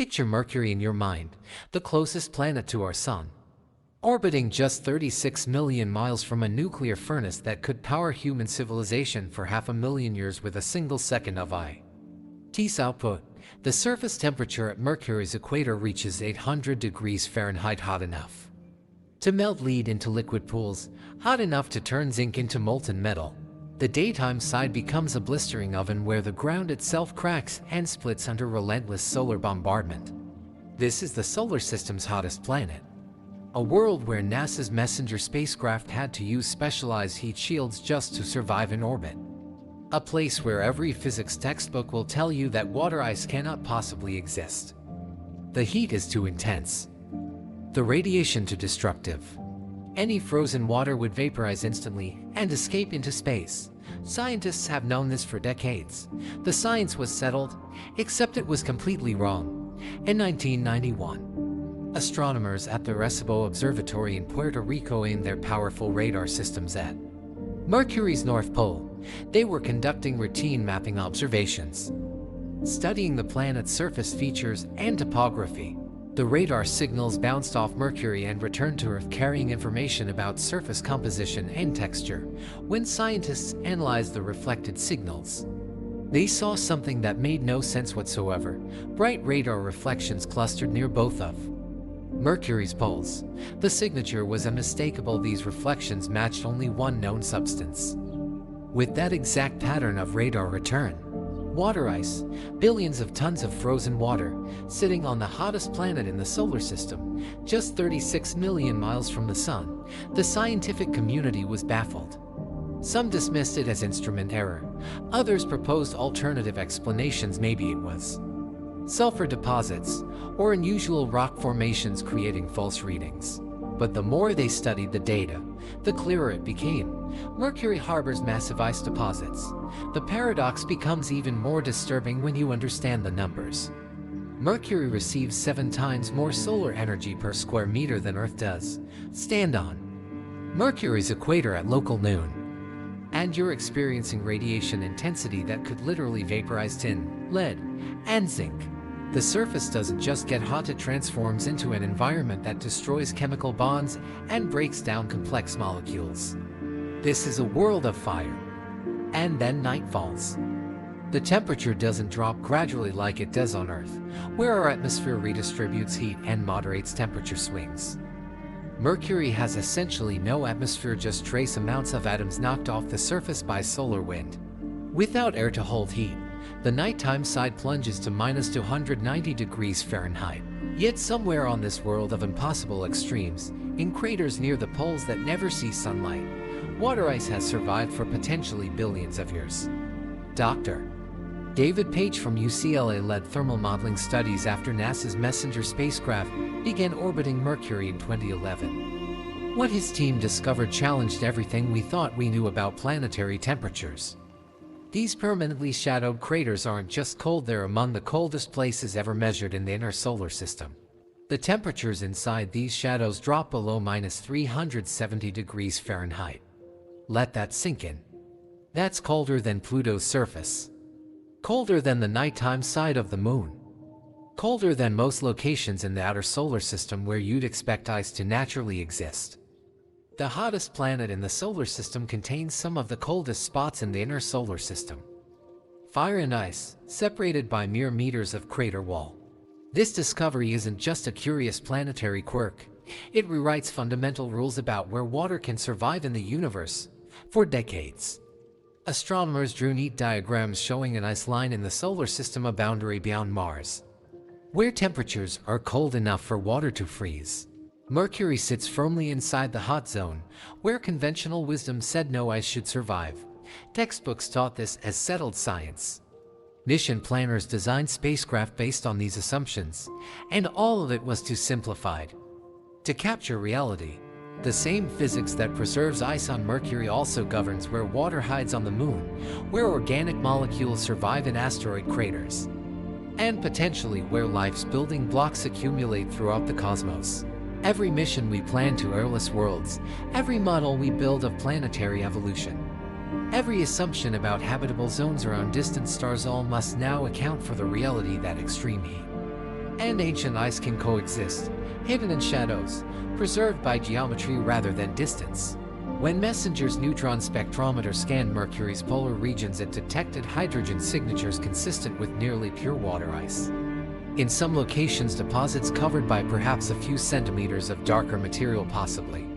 Picture Mercury in your mind, the closest planet to our Sun, orbiting just 36 million miles from a nuclear furnace that could power human civilization for 500,000 years with a single second of IT's output. The surface temperature at Mercury's equator reaches 800 degrees Fahrenheit, hot enough to melt lead into liquid pools, hot enough to turn zinc into molten metal. The daytime side becomes a blistering oven where the ground itself cracks and splits under relentless solar bombardment. This is the solar system's hottest planet, a world where NASA's Messenger spacecraft had to use specialized heat shields just to survive in orbit. A place where every physics textbook will tell you that water ice cannot possibly exist. The heat is too intense, the radiation too destructive. Any frozen water would vaporize instantly and escape into space. Scientists have known this for decades. The science was settled, except it was completely wrong. In 1991, astronomers at the Arecibo Observatory in Puerto Rico aimed their powerful radar systems at Mercury's North Pole. They were conducting routine mapping observations, studying the planet's surface features and topography. The radar signals bounced off Mercury and returned to Earth carrying information about surface composition and texture. When scientists analyzed the reflected signals, they saw something that made no sense whatsoever. Bright radar reflections clustered near both of Mercury's poles. The signature was unmistakable. These reflections matched only one known substance with that exact pattern of radar return: water ice, billions of tons of frozen water, sitting on the hottest planet in the solar system, just 36 million miles from the Sun. The scientific community was baffled. Some dismissed it as instrument error. Others proposed alternative explanations. Maybe it was sulfur deposits or unusual rock formations creating false readings. But the more they studied the data, the clearer it became. Mercury harbors massive ice deposits. The paradox becomes even more disturbing when you understand the numbers. Mercury receives 7 times more solar energy per square meter than Earth does. Stand on Mercury's equator at local noon, and you're experiencing radiation intensity that could literally vaporize tin, lead, and zinc. The surface doesn't just get hot, it transforms into an environment that destroys chemical bonds and breaks down complex molecules. This is a world of fire. And then night falls. The temperature doesn't drop gradually like it does on Earth, where our atmosphere redistributes heat and moderates temperature swings. Mercury has essentially no atmosphere, just trace amounts of atoms knocked off the surface by solar wind. Without air to hold heat, the nighttime side plunges to minus 290 degrees Fahrenheit. Yet somewhere on this world of impossible extremes, in craters near the poles that never see sunlight, water ice has survived for potentially billions of years. Dr. David Page from UCLA led thermal modeling studies after NASA's Messenger spacecraft began orbiting Mercury in 2011. What his team discovered challenged everything we thought we knew about planetary temperatures. These permanently shadowed craters aren't just cold, they're among the coldest places ever measured in the inner solar system. The temperatures inside these shadows drop below minus 370 degrees Fahrenheit. Let that sink in. That's colder than Pluto's surface. Colder than the nighttime side of the moon. Colder than most locations in the outer solar system where you'd expect ice to naturally exist. The hottest planet in the solar system contains some of the coldest spots in the inner solar system. Fire and ice, separated by mere meters of crater wall. This discovery isn't just a curious planetary quirk. It rewrites fundamental rules about where water can survive in the universe. For decades, astronomers drew neat diagrams showing an ice line in the solar system, a boundary beyond Mars, where temperatures are cold enough for water to freeze. Mercury sits firmly inside the hot zone, where conventional wisdom said no ice should survive. Textbooks taught this as settled science. Mission planners designed spacecraft based on these assumptions, and all of it was too simplified to capture reality. The same physics that preserves ice on Mercury also governs where water hides on the Moon, where organic molecules survive in asteroid craters, and potentially where life's building blocks accumulate throughout the cosmos. Every mission we plan to airless worlds, every model we build of planetary evolution, every assumption about habitable zones around distant stars, all must now account for the reality that extreme heat and ancient ice can coexist, hidden in shadows, preserved by geometry rather than distance. When Messenger's neutron spectrometer scanned Mercury's polar regions, it detected hydrogen signatures consistent with nearly pure water ice. In some locations, deposits covered by perhaps a few centimeters of darker material, possibly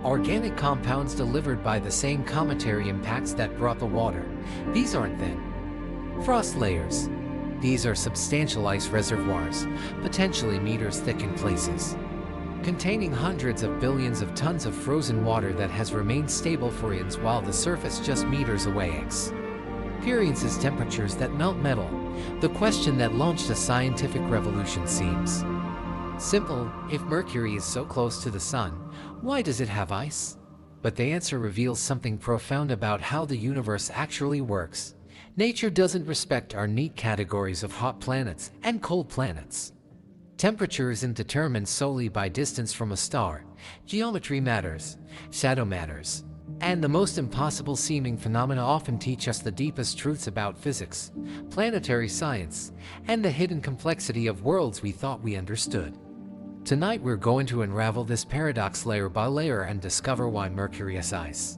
organic compounds delivered by the same cometary impacts that brought the water. These aren't thin frost layers. These are substantial ice reservoirs, potentially meters thick in places, containing hundreds of billions of tons of frozen water that has remained stable for eons while the surface just meters away experiences temperatures that melt metal. The question that launched a scientific revolution seems simple. If Mercury is so close to the Sun, why does it have ice? But the answer reveals something profound about how the universe actually works. Nature doesn't respect our neat categories of hot planets and cold planets. Temperature isn't determined solely by distance from a star. Geometry matters, shadow matters, and the most impossible seeming phenomena often teach us the deepest truths about physics, planetary science, and the hidden complexity of worlds we thought we understood. Tonight we're going to unravel this paradox layer by layer and discover why Mercury's ice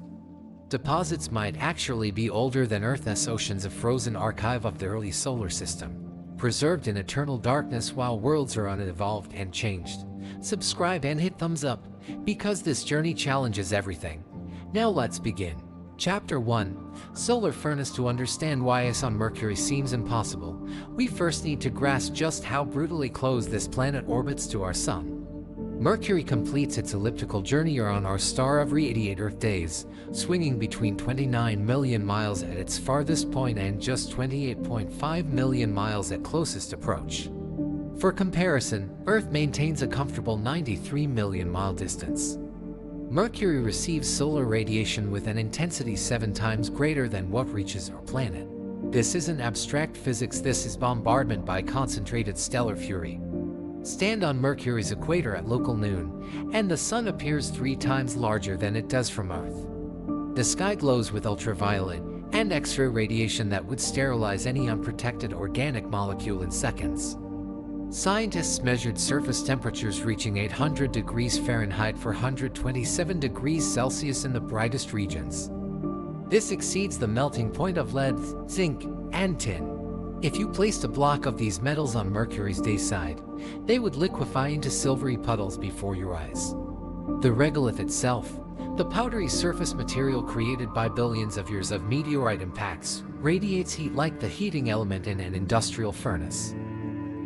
deposits might actually be older than Earth's oceans, a frozen archive of the early solar system, preserved in eternal darkness while worlds are unevolved and changed. Subscribe and hit thumbs up, because this journey challenges everything. Now let's begin. Chapter 1. Solar Furnace. To understand why ice on Mercury seems impossible, we first need to grasp just how brutally close this planet orbits to our Sun. Mercury completes its elliptical journey around our star every 88 Earth days, swinging between 29 million miles at its farthest point and just 28.5 million miles at closest approach. For comparison, Earth maintains a comfortable 93 million mile distance. Mercury receives solar radiation with an intensity 7 times greater than what reaches our planet. This isn't abstract physics, this is bombardment by concentrated stellar fury. Stand on Mercury's equator at local noon, and the Sun appears 3 times larger than it does from Earth. The sky glows with ultraviolet and X-ray radiation that would sterilize any unprotected organic molecule in seconds. Scientists measured surface temperatures reaching 800 degrees Fahrenheit for 127 degrees Celsius in the brightest regions. This exceeds the melting point of lead, zinc, and tin. If you placed a block of these metals on Mercury's day side, they would liquefy into silvery puddles before your eyes. The regolith itself, the powdery surface material created by billions of years of meteorite impacts, radiates heat like the heating element in an industrial furnace.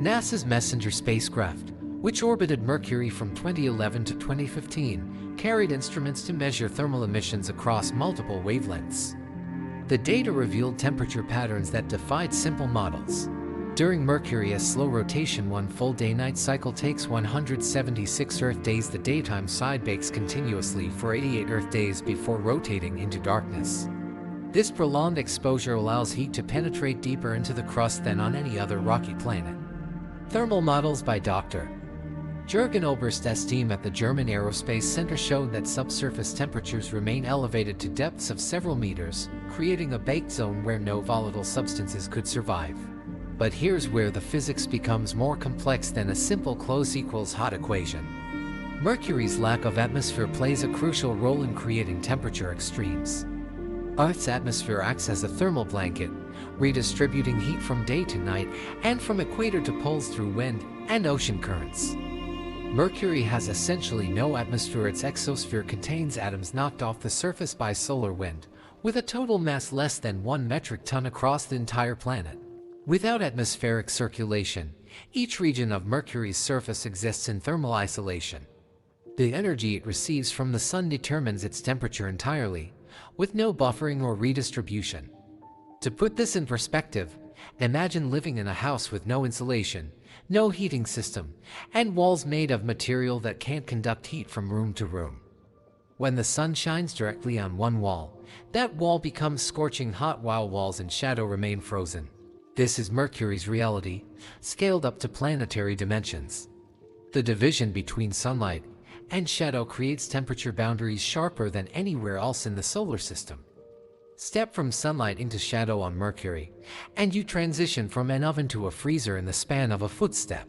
NASA's Messenger spacecraft, which orbited Mercury from 2011 to 2015, carried instruments to measure thermal emissions across multiple wavelengths. The data revealed temperature patterns that defied simple models. During Mercury's slow rotation, one full day-night cycle takes 176 Earth days. The daytime side bakes continuously for 88 Earth days before rotating into darkness. This prolonged exposure allows heat to penetrate deeper into the crust than on any other rocky planet. Thermal models by Dr. Jürgen Oberst's team at the German Aerospace Center showed that subsurface temperatures remain elevated to depths of several meters, creating a baked zone where no volatile substances could survive. But here's where the physics becomes more complex than a simple close equals hot equation. Mercury's lack of atmosphere plays a crucial role in creating temperature extremes. Earth's atmosphere acts as a thermal blanket, redistributing heat from day to night and from equator to poles through wind and ocean currents. Mercury has essentially no atmosphere. Its exosphere contains atoms knocked off the surface by solar wind, with a total mass less than 1 metric ton across the entire planet. Without atmospheric circulation, each region of Mercury's surface exists in thermal isolation. The energy it receives from the Sun determines its temperature entirely, with no buffering or redistribution. To put this in perspective, imagine living in a house with no insulation, no heating system, and walls made of material that can't conduct heat from room to room. When the Sun shines directly on one wall, that wall becomes scorching hot while walls and shadow remain frozen. This is Mercury's reality, scaled up to planetary dimensions. The division between sunlight and shadow creates temperature boundaries sharper than anywhere else in the solar system. Step from sunlight into shadow on Mercury, and you transition from an oven to a freezer in the span of a footstep.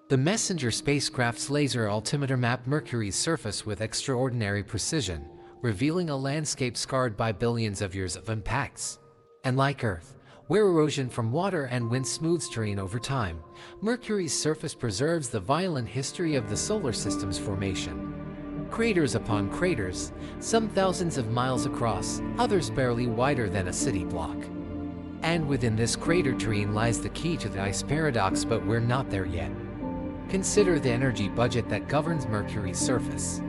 The Messenger spacecraft's laser altimeter mapped Mercury's surface with extraordinary precision, revealing a landscape scarred by billions of years of impacts. And like Earth, where erosion from water and wind smooths terrain over time, Mercury's surface preserves the violent history of the solar system's formation. Craters upon craters, some thousands of miles across, others barely wider than a city block. And within this crater terrain lies the key to the ice paradox, but we're not there yet. Consider the energy budget that governs Mercury's surface.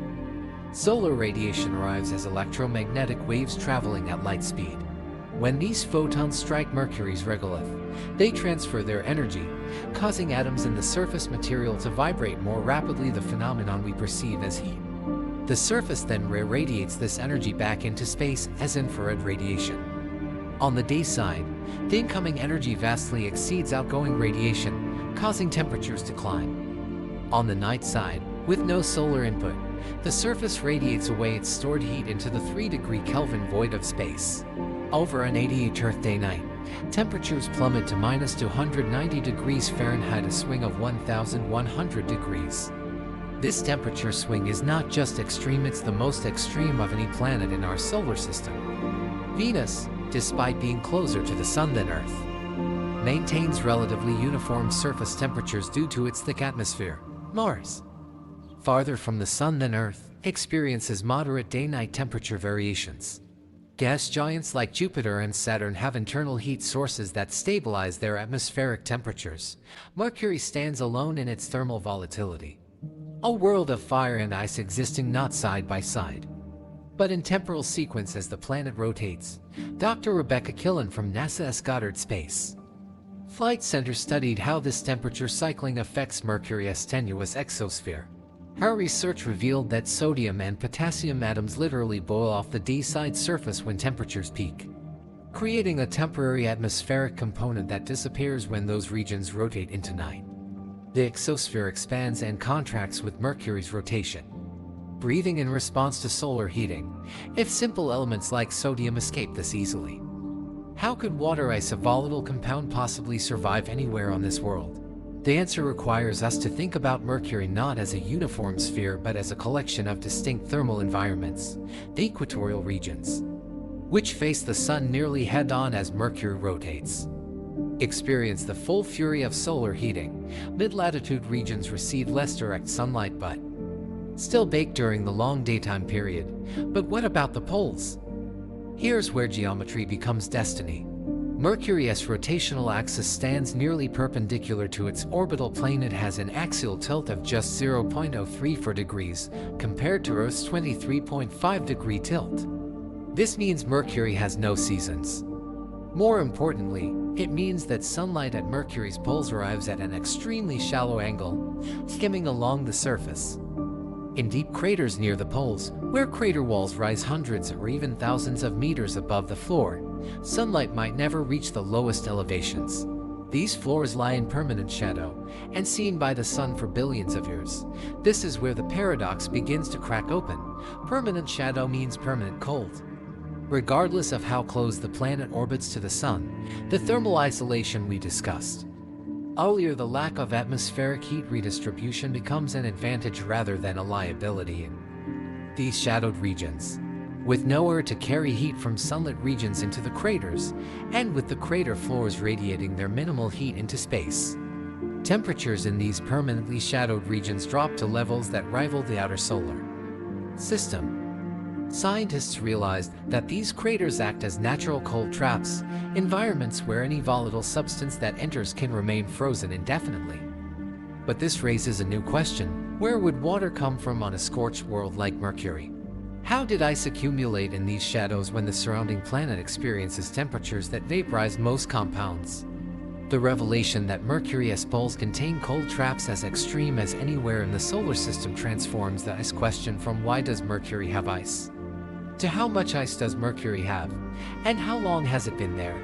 Solar radiation arrives as electromagnetic waves traveling at light speed. When these photons strike Mercury's regolith, they transfer their energy, causing atoms in the surface material to vibrate more rapidly, the phenomenon we perceive as heat. The surface then radiates this energy back into space as infrared radiation. On the day side, the incoming energy vastly exceeds outgoing radiation, causing temperatures to climb. On the night side, with no solar input, the surface radiates away its stored heat into the 3-degree Kelvin void of space. Over an 88 Earth day night, temperatures plummet to minus 290 degrees Fahrenheit, a swing of 1,100 degrees. This temperature swing is not just extreme, it's the most extreme of any planet in our solar system. Venus, despite being closer to the Sun than Earth, maintains relatively uniform surface temperatures due to its thick atmosphere. Mars, farther from the Sun than Earth, experiences moderate day-night temperature variations. Gas giants like Jupiter and Saturn have internal heat sources that stabilize their atmospheric temperatures. Mercury stands alone in its thermal volatility. A world of fire and ice existing not side by side, but in temporal sequence as the planet rotates. Dr. Rebecca Killen from NASA's Goddard Space Flight Center studied how this temperature cycling affects Mercury's tenuous exosphere. Her research revealed that sodium and potassium atoms literally boil off the day-side surface when temperatures peak, creating a temporary atmospheric component that disappears when those regions rotate into night. The exosphere expands and contracts with Mercury's rotation, breathing in response to solar heating. If simple elements like sodium escape this easily, how could water ice, a volatile compound, possibly survive anywhere on this world? The answer requires us to think about Mercury not as a uniform sphere but as a collection of distinct thermal environments, the equatorial regions, which face the Sun nearly head-on as Mercury rotates, experience the full fury of solar heating. Mid-latitude regions receive less direct sunlight but still bake during the long daytime period. But what about the poles? Here's where geometry becomes destiny. Mercury's rotational axis stands nearly perpendicular to its orbital plane. It has an axial tilt of just 0.034 degrees, compared to Earth's 23.5-degree tilt. This means Mercury has no seasons. More importantly, it means that sunlight at Mercury's poles arrives at an extremely shallow angle, skimming along the surface. In deep craters near the poles, where crater walls rise hundreds or even thousands of meters above the floor, sunlight might never reach the lowest elevations. These floors lie in permanent shadow, and seen by the Sun for billions of years. This is where the paradox begins to crack open. Permanent shadow means permanent cold. Regardless of how close the planet orbits to the Sun, the thermal isolation we discussed earlier, the lack of atmospheric heat redistribution becomes an advantage rather than a liability in these shadowed regions. With nowhere to carry heat from sunlit regions into the craters, and with the crater floors radiating their minimal heat into space, temperatures in these permanently shadowed regions drop to levels that rival the outer solar system. Scientists realized that these craters act as natural cold traps, environments where any volatile substance that enters can remain frozen indefinitely. But this raises a new question. Where would water come from on a scorched world like Mercury? How did ice accumulate in these shadows when the surrounding planet experiences temperatures that vaporize most compounds? The revelation that Mercury's poles contain cold traps as extreme as anywhere in the solar system transforms the ice question from why does Mercury have ice to how much ice does Mercury have, and how long has it been there?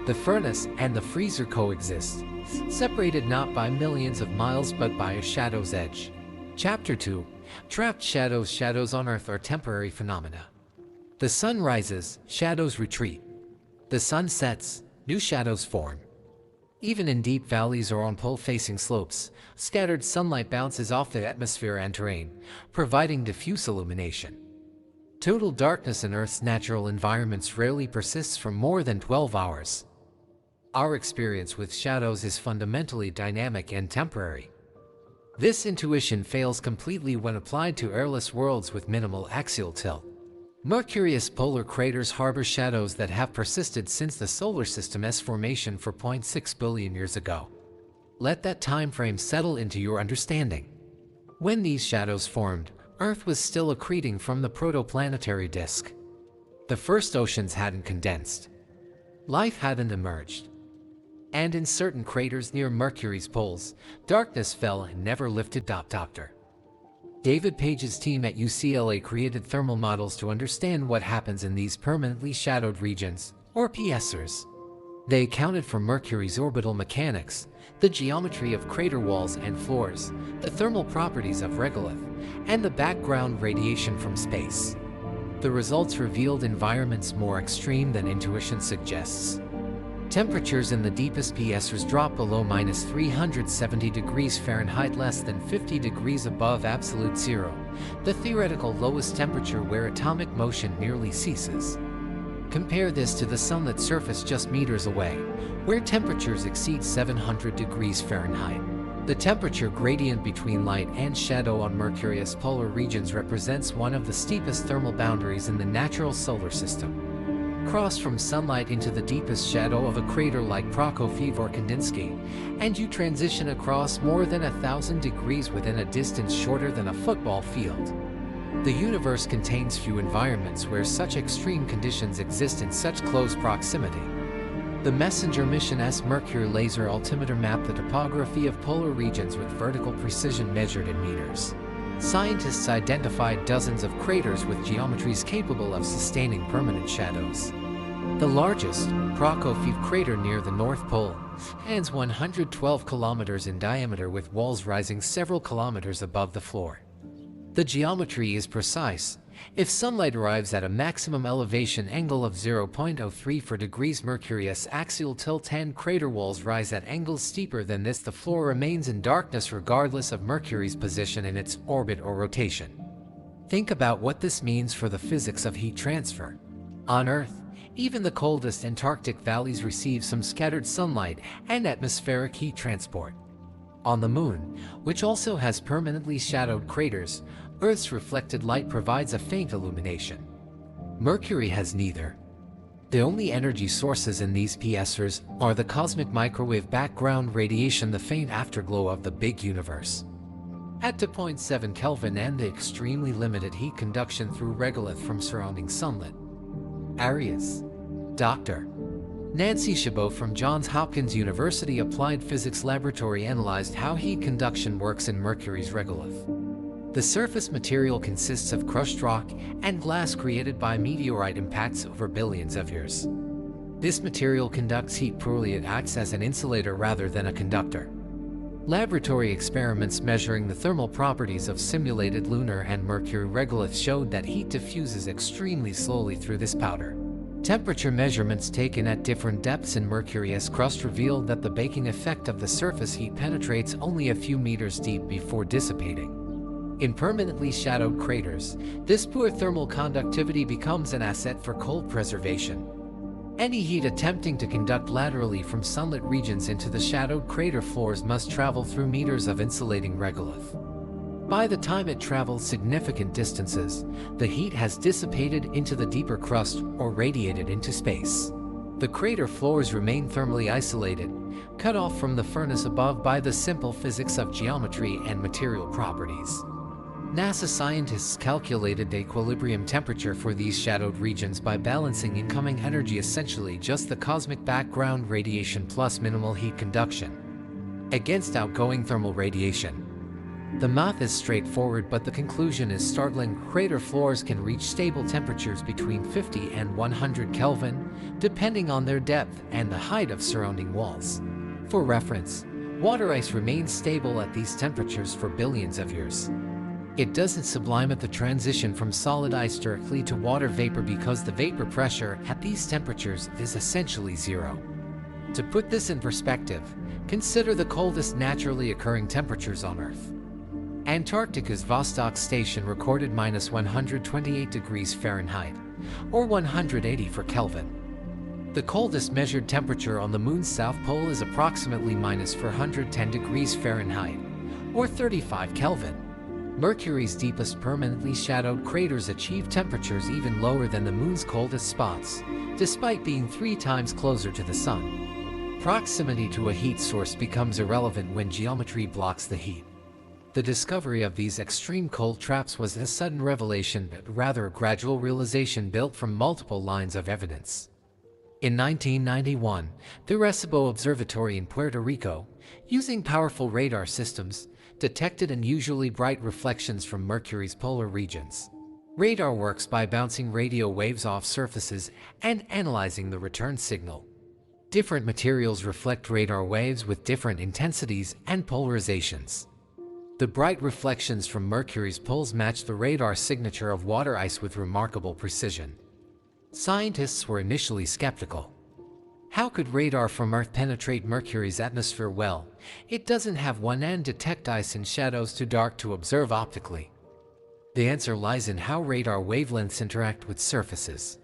The furnace and the freezer coexist, separated not by millions of miles but by a shadow's edge. Chapter 2. Trapped shadows. Shadows on Earth are temporary phenomena. The Sun rises, shadows retreat. The Sun sets, new shadows form. Even in deep valleys or on pole-facing slopes, scattered sunlight bounces off the atmosphere and terrain, providing diffuse illumination. Total darkness in Earth's natural environments rarely persists for more than 12 hours. Our experience with shadows is fundamentally dynamic and temporary. This intuition fails completely when applied to airless worlds with minimal axial tilt. Mercury's polar craters harbor shadows that have persisted since the solar system's formation 4.6 billion years ago. Let that time frame settle into your understanding. When these shadows formed, Earth was still accreting from the protoplanetary disk. The first oceans hadn't condensed. Life hadn't emerged. And in certain craters near Mercury's poles, darkness fell and never lifted. Dr. David Page's team at UCLA created thermal models to understand what happens in these permanently shadowed regions, or PSRs. They accounted for Mercury's orbital mechanics, the geometry of crater walls and floors, the thermal properties of regolith, and the background radiation from space. The results revealed environments more extreme than intuition suggests. Temperatures in the deepest PSRs drop below -370 degrees Fahrenheit, less than 50 degrees above absolute zero, the theoretical lowest temperature where atomic motion nearly ceases. Compare this to the sunlit surface just meters away, where temperatures exceed 700 degrees Fahrenheit. The temperature gradient between light and shadow on Mercury's polar regions represents one of the steepest thermal boundaries in the natural solar system. Cross from sunlight into the deepest shadow of a crater like Prokofiev or Kandinsky, and you transition across more than 1,000 degrees within a distance shorter than a football field. The universe contains few environments where such extreme conditions exist in such close proximity. The Messenger mission's Mercury laser altimeter mapped the topography of polar regions with vertical precision measured in meters. Scientists identified dozens of craters with geometries capable of sustaining permanent shadows. The largest, Prokofiev crater near the North Pole, spans 112 kilometers in diameter with walls rising several kilometers above the floor. The geometry is precise. If sunlight arrives at a maximum elevation angle of 0.034 degrees Mercury's axial tilt and crater walls rise at angles steeper than this, the floor remains in darkness regardless of Mercury's position in its orbit or rotation. Think about what this means for the physics of heat transfer. On Earth, even the coldest Antarctic valleys receive some scattered sunlight and atmospheric heat transport. On the Moon, which also has permanently shadowed craters, Earth's reflected light provides a faint illumination. Mercury has neither. The only energy sources in these PSRs are the cosmic microwave background radiation, the faint afterglow of the big universe. At 2.7 Kelvin, and the extremely limited heat conduction through regolith from surrounding sunlit areas. Dr. Nancy Chabot from Johns Hopkins University Applied Physics Laboratory analyzed how heat conduction works in Mercury's regolith. The surface material consists of crushed rock and glass created by meteorite impacts over billions of years. This material conducts heat poorly. It acts as an insulator rather than a conductor. Laboratory experiments measuring the thermal properties of simulated lunar and Mercury regolith showed that heat diffuses extremely slowly through this powder. Temperature measurements taken at different depths in Mercury's crust revealed that the baking effect of the surface heat penetrates only a few meters deep before dissipating. In permanently shadowed craters, this poor thermal conductivity becomes an asset for cold preservation. Any heat attempting to conduct laterally from sunlit regions into the shadowed crater floors must travel through meters of insulating regolith. By the time it travels significant distances, the heat has dissipated into the deeper crust or radiated into space. The crater floors remain thermally isolated, cut off from the furnace above by the simple physics of geometry and material properties. NASA scientists calculated the equilibrium temperature for these shadowed regions by balancing incoming energy, essentially just the cosmic background radiation plus minimal heat conduction, against outgoing thermal radiation. The math is straightforward, but the conclusion is startling. Crater floors can reach stable temperatures between 50 and 100 Kelvin, depending on their depth and the height of surrounding walls. For reference, water ice remains stable at these temperatures for billions of years. It doesn't sublime at the transition from solid ice directly to water vapor because the vapor pressure at these temperatures is essentially zero. To put this in perspective, consider the coldest naturally occurring temperatures on Earth. Antarctica's Vostok station recorded -128 degrees Fahrenheit, or 180 for Kelvin. The coldest measured temperature on the Moon's south pole is approximately -410 degrees Fahrenheit, or 35 Kelvin. Mercury's deepest permanently shadowed craters achieve temperatures even lower than the Moon's coldest spots, despite being 3 times closer to the Sun. Proximity to a heat source becomes irrelevant when geometry blocks the heat. The discovery of these extreme cold traps was a sudden revelation, but rather a gradual realization built from multiple lines of evidence. In 1991, the Arecibo Observatory in Puerto Rico, using powerful radar systems, detected unusually bright reflections from Mercury's polar regions. Radar works by bouncing radio waves off surfaces and analyzing the return signal. Different materials reflect radar waves with different intensities and polarizations. The bright reflections from Mercury's poles match the radar signature of water ice with remarkable precision. Scientists were initially skeptical. How could radar from Earth penetrate Mercury's atmosphere? Well, it doesn't have one and detect ice in shadows too dark to observe optically. The answer lies in how radar wavelengths interact with surfaces.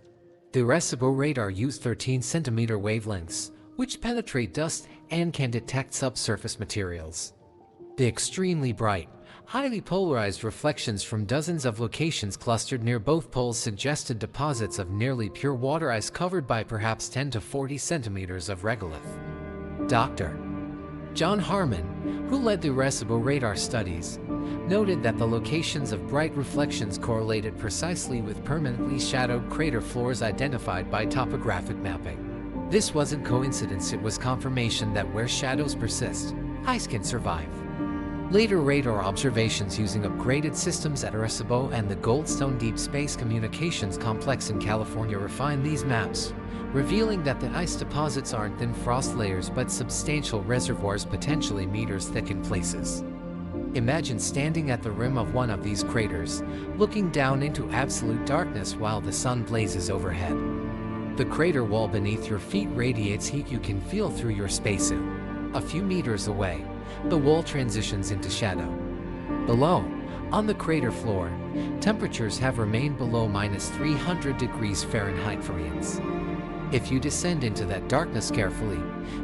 The Arecibo radar used 13-centimeter wavelengths, which penetrate dust and can detect subsurface materials. The extremely bright, highly polarized reflections from dozens of locations clustered near both poles suggested deposits of nearly pure water ice covered by perhaps 10 to 40 centimeters of regolith. Dr. John Harmon, who led the Arecibo radar studies, noted that the locations of bright reflections correlated precisely with permanently shadowed crater floors identified by topographic mapping. This wasn't coincidence, it was confirmation that where shadows persist, ice can survive. Later radar observations using upgraded systems at Arecibo and the Goldstone Deep Space Communications Complex in California refined these maps, revealing that the ice deposits aren't thin frost layers but substantial reservoirs, potentially meters thick in places. Imagine standing at the rim of one of these craters, looking down into absolute darkness while the sun blazes overhead. The crater wall beneath your feet radiates heat you can feel through your spacesuit. A few meters away, the wall transitions into shadow. Below, on the crater floor, temperatures have remained below -300 degrees Fahrenheit for eons. If you descend into that darkness carefully,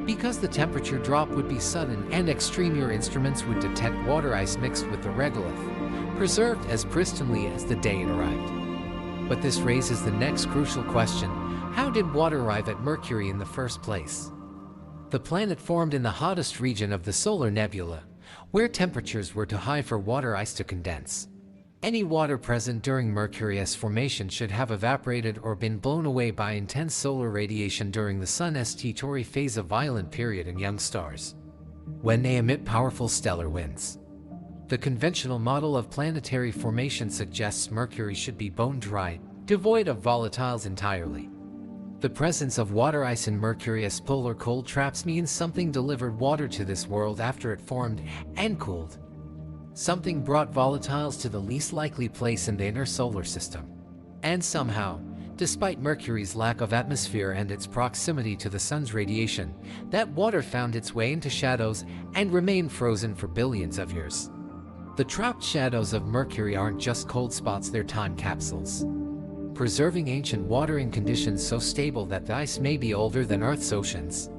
because the temperature drop would be sudden and extreme, your instruments would detect water ice mixed with the regolith, preserved as pristinely as the day it arrived. But this raises the next crucial question: how did water arrive at Mercury in the first place? The planet formed in the hottest region of the solar nebula, where temperatures were too high for water ice to condense. Any water present during Mercury's formation should have evaporated or been blown away by intense solar radiation during the Sun's T-Tauri phase, a violent period in young stars, when they emit powerful stellar winds. The conventional model of planetary formation suggests Mercury should be bone-dry, devoid of volatiles entirely. The presence of water ice in Mercury's polar cold traps means something delivered water to this world after it formed and cooled. Something brought volatiles to the least likely place in the inner solar system. And somehow, despite Mercury's lack of atmosphere and its proximity to the sun's radiation, that water found its way into shadows and remained frozen for billions of years. The trapped shadows of Mercury aren't just cold spots, they're time capsules, preserving ancient water in conditions so stable that the ice may be older than Earth's oceans.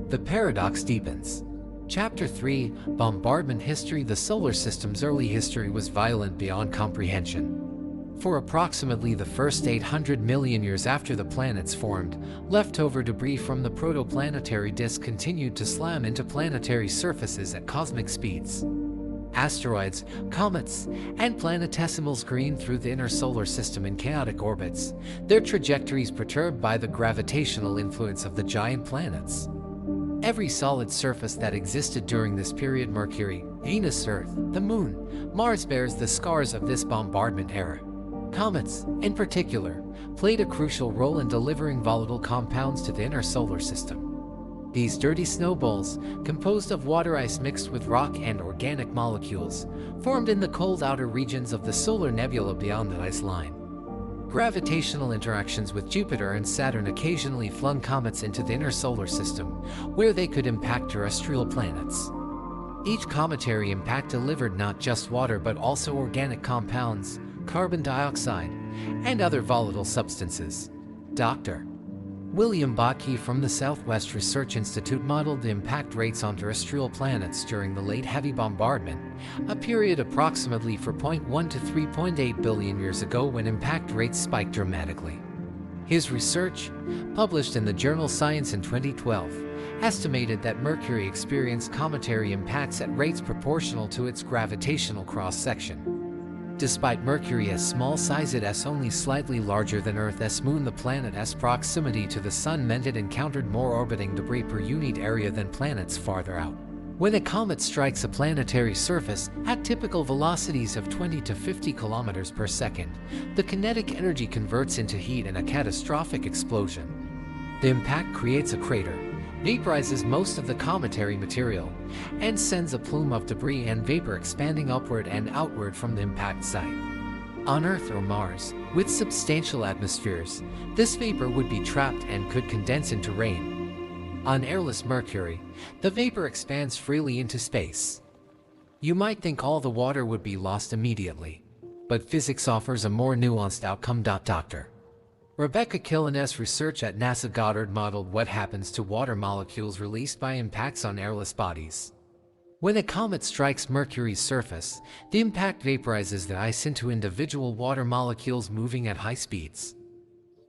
The paradox deepens. Chapter 3: Bombardment History. The solar system's early history was violent beyond comprehension. For approximately the first 800 million years after the planets formed, leftover debris from the protoplanetary disk continued to slam into planetary surfaces at cosmic speeds. Asteroids, comets, and planetesimals careened through the inner solar system in chaotic orbits, their trajectories perturbed by the gravitational influence of the giant planets. Every solid surface that existed during this period, Mercury, Venus, Earth, the Moon, Mars, bears the scars of this bombardment era. Comets, in particular, played a crucial role in delivering volatile compounds to the inner solar system. These dirty snowballs, composed of water ice mixed with rock and organic molecules, formed in the cold outer regions of the solar nebula beyond the ice line. Gravitational interactions with Jupiter and Saturn occasionally flung comets into the inner solar system, where they could impact terrestrial planets. Each cometary impact delivered not just water but also organic compounds, carbon dioxide, and other volatile substances. Dr. William Botke from the Southwest Research Institute modeled the impact rates on terrestrial planets during the late heavy bombardment, a period approximately 4.1 to 3.8 billion years ago when impact rates spiked dramatically. His research, published in the journal Science in 2012, estimated that Mercury experienced cometary impacts at rates proportional to its gravitational cross-section. Despite Mercury's small size, it is only slightly larger than Earth's moon. The planet's proximity to the Sun meant it encountered more orbiting debris per unit area than planets farther out. When a comet strikes a planetary surface at typical velocities of 20 to 50 kilometers per second, the kinetic energy converts into heat in a catastrophic explosion. The impact creates a crater, vaporizes most of the cometary material, and sends a plume of debris and vapor expanding upward and outward from the impact site. On Earth or Mars, with substantial atmospheres, this vapor would be trapped and could condense into rain. On airless Mercury, the vapor expands freely into space. You might think all the water would be lost immediately, but physics offers a more nuanced outcome. Dr. Rebecca Killen's research at NASA Goddard modeled what happens to water molecules released by impacts on airless bodies. When a comet strikes Mercury's surface, the impact vaporizes the ice into individual water molecules moving at high speeds.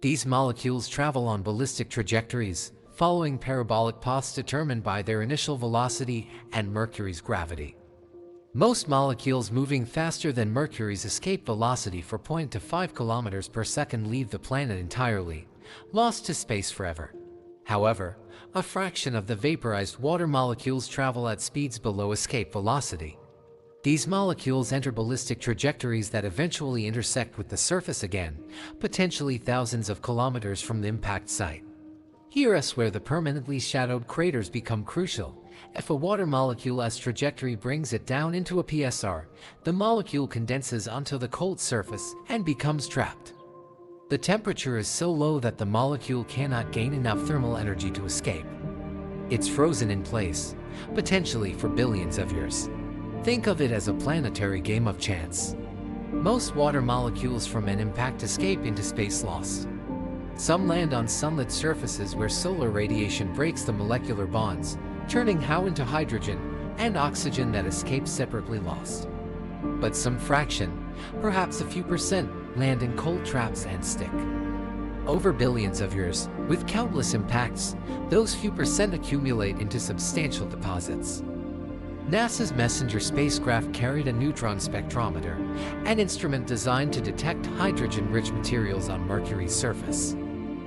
These molecules travel on ballistic trajectories, following parabolic paths determined by their initial velocity and Mercury's gravity. Most molecules moving faster than Mercury's escape velocity 4.5 kilometers per second leave the planet entirely, lost to space forever. However, a fraction of the vaporized water molecules travel at speeds below escape velocity. These molecules enter ballistic trajectories that eventually intersect with the surface again, potentially thousands of kilometers from the impact site. Here is where the permanently shadowed craters become crucial. If a water molecule's trajectory brings it down into a PSR, the molecule condenses onto the cold surface and becomes trapped. The temperature is so low that the molecule cannot gain enough thermal energy to escape. It's frozen in place, potentially for billions of years. Think of it as a planetary game of chance. Most water molecules from an impact escape into space lost. Some land on sunlit surfaces where solar radiation breaks the molecular bonds, turning how into hydrogen and oxygen that escape separately lost. But some fraction, perhaps a few percent, land in cold traps and stick. Over billions of years, with countless impacts, those few percent accumulate into substantial deposits. NASA's Messenger spacecraft carried a neutron spectrometer, an instrument designed to detect hydrogen-rich materials on Mercury's surface.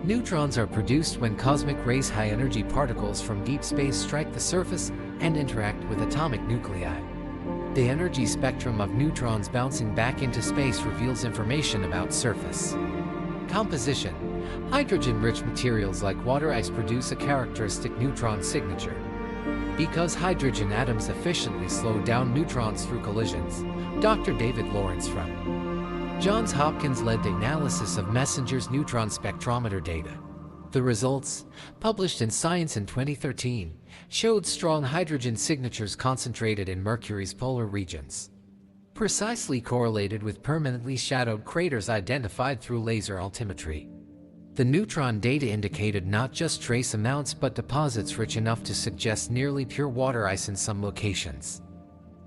Neutrons are produced when cosmic rays, high-energy particles from deep space, strike the surface and interact with atomic nuclei. The energy spectrum of neutrons bouncing back into space reveals information about surface composition. Hydrogen-rich materials like water ice produce a characteristic neutron signature. Because hydrogen atoms efficiently slow down neutrons through collisions, Dr. David Lawrence from Johns Hopkins led the analysis of Messenger's neutron spectrometer data. The results, published in Science in 2013, showed strong hydrogen signatures concentrated in Mercury's polar regions, precisely correlated with permanently shadowed craters identified through laser altimetry. The neutron data indicated not just trace amounts but deposits rich enough to suggest nearly pure water ice in some locations,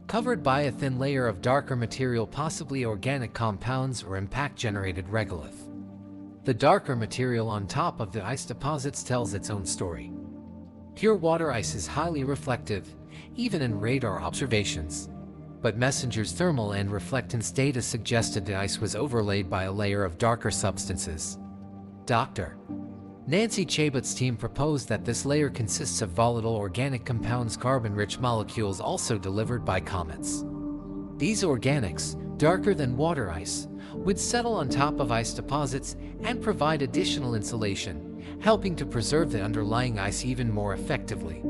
covered by a thin layer of darker material, possibly organic compounds or impact-generated regolith. The darker material on top of the ice deposits tells its own story. Pure water ice is highly reflective, even in radar observations. But Messenger's thermal and reflectance data suggested the ice was overlaid by a layer of darker substances. Dr. Nancy Chabot's team proposed that this layer consists of volatile organic compounds, carbon-rich molecules also delivered by comets. These organics, darker than water ice, would settle on top of ice deposits and provide additional insulation, helping to preserve the underlying ice even more effectively.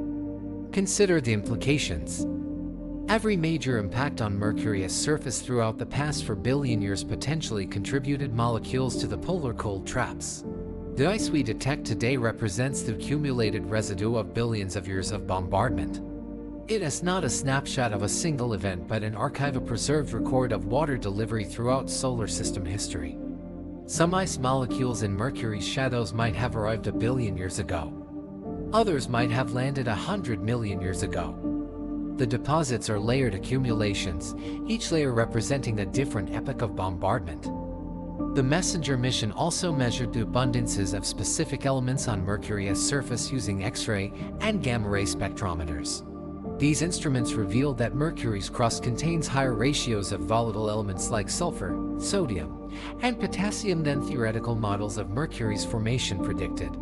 Consider the implications. Every major impact on Mercury's surface throughout the past 4 billion years potentially contributed molecules to the polar cold traps. The ice we detect today represents the accumulated residue of billions of years of bombardment. It is not a snapshot of a single event but an archive, a preserved record of water delivery throughout solar system history. Some ice molecules in Mercury's shadows might have arrived 1 billion years ago. Others might have landed 100 million years ago. The deposits are layered accumulations, each layer representing a different epoch of bombardment. The MESSENGER mission also measured the abundances of specific elements on Mercury's surface using X-ray and gamma-ray spectrometers. These instruments revealed that Mercury's crust contains higher ratios of volatile elements like sulfur, sodium, and potassium than theoretical models of Mercury's formation predicted.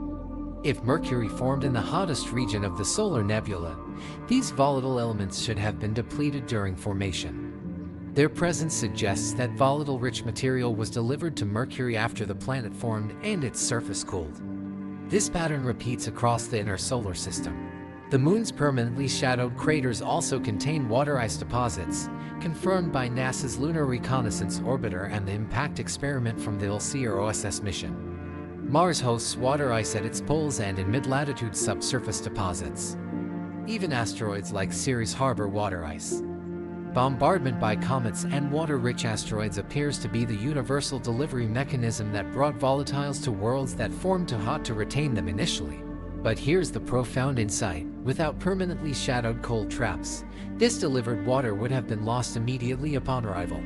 If Mercury formed in the hottest region of the solar nebula, these volatile elements should have been depleted during formation. Their presence suggests that volatile-rich material was delivered to Mercury after the planet formed and its surface cooled. This pattern repeats across the inner solar system. The Moon's permanently shadowed craters also contain water ice deposits, confirmed by NASA's Lunar Reconnaissance Orbiter and the impact experiment from the LC OSS mission. Mars hosts water ice at its poles and in mid-latitude subsurface deposits. Even asteroids like Ceres harbor water ice. Bombardment by comets and water-rich asteroids appears to be the universal delivery mechanism that brought volatiles to worlds that formed too hot to retain them initially. But here's the profound insight: without permanently shadowed cold traps, this delivered water would have been lost immediately upon arrival.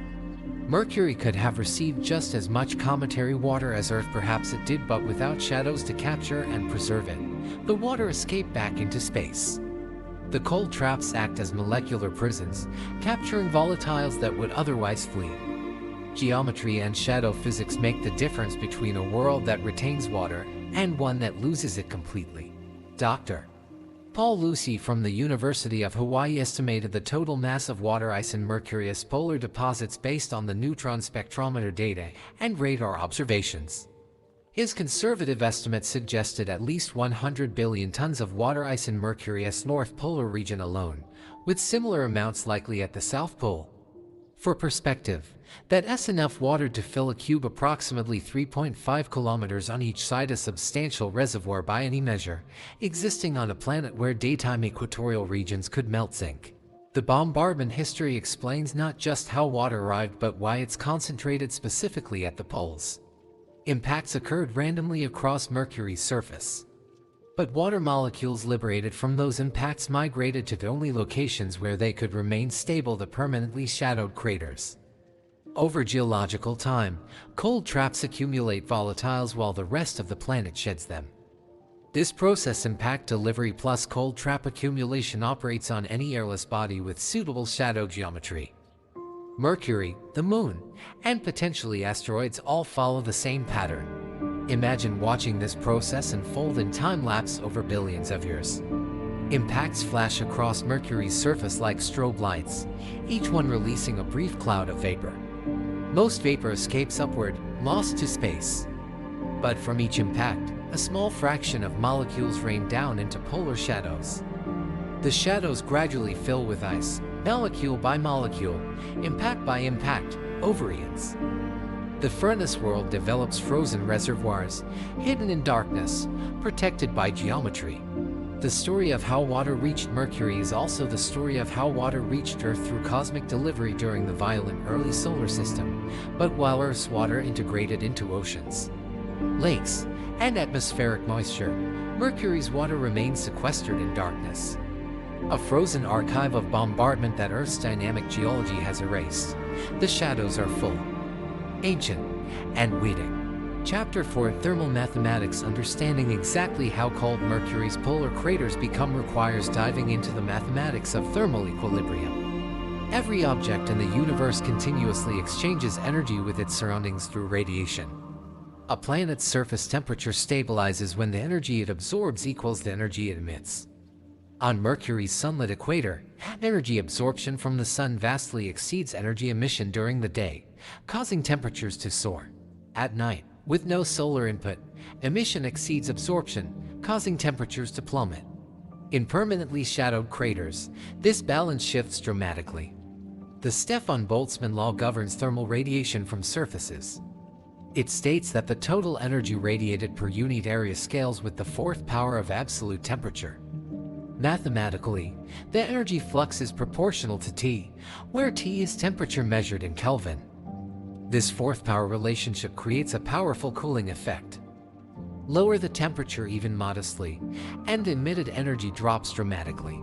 Mercury could have received just as much cometary water as Earth, perhaps it did, but without shadows to capture and preserve it, the water escaped back into space. The cold traps act as molecular prisons, capturing volatiles that would otherwise flee. Geometry and shadow physics make the difference between a world that retains water and one that loses it completely. Dr. Paul Lucy from the University of Hawaii estimated the total mass of water ice in Mercury's polar deposits based on the neutron spectrometer data and radar observations. His conservative estimate suggested at least 100 billion tons of water ice in Mercury's north polar region alone, with similar amounts likely at the South Pole. For perspective, that's enough water to fill a cube approximately 3.5 kilometers on each side, a substantial reservoir by any measure, existing on a planet where daytime equatorial regions could melt sink. The bombardment history explains not just how water arrived but why it's concentrated specifically at the poles. Impacts occurred randomly across Mercury's surface. But water molecules liberated from those impacts migrated to the only locations where they could remain stable: the permanently shadowed craters. Over geological time, cold traps accumulate volatiles while the rest of the planet sheds them. This process, impact delivery plus cold trap accumulation, operates on any airless body with suitable shadow geometry. Mercury, the Moon, and potentially asteroids all follow the same pattern. Imagine watching this process unfold in time-lapse over billions of years. Impacts flash across Mercury's surface like strobe lights, each one releasing a brief cloud of vapor. Most vapor escapes upward, lost to space. But from each impact, a small fraction of molecules rain down into polar shadows. The shadows gradually fill with ice, molecule by molecule, impact by impact, over eons. The furnace world develops frozen reservoirs, hidden in darkness, protected by geometry. The story of how water reached Mercury is also the story of how water reached Earth through cosmic delivery during the violent early solar system, but while Earth's water integrated into oceans, lakes, and atmospheric moisture, Mercury's water remains sequestered in darkness. A frozen archive of bombardment that Earth's dynamic geology has erased. The shadows are full, ancient, and waiting. Chapter 4: Thermal Mathematics. Understanding exactly how cold Mercury's polar craters become requires diving into the mathematics of thermal equilibrium. Every object in the universe continuously exchanges energy with its surroundings through radiation. A planet's surface temperature stabilizes when the energy it absorbs equals the energy it emits. On Mercury's sunlit equator, energy absorption from the sun vastly exceeds energy emission during the day, causing temperatures to soar. At night, with no solar input, emission exceeds absorption, causing temperatures to plummet. In permanently shadowed craters, this balance shifts dramatically. The Stefan Boltzmann law governs thermal radiation from surfaces. It states that the total energy radiated per unit area scales with the fourth power of absolute temperature. Mathematically, the energy flux is proportional to T, where T is temperature measured in Kelvin. This fourth power relationship creates a powerful cooling effect. Lower the temperature even modestly, and emitted energy drops dramatically.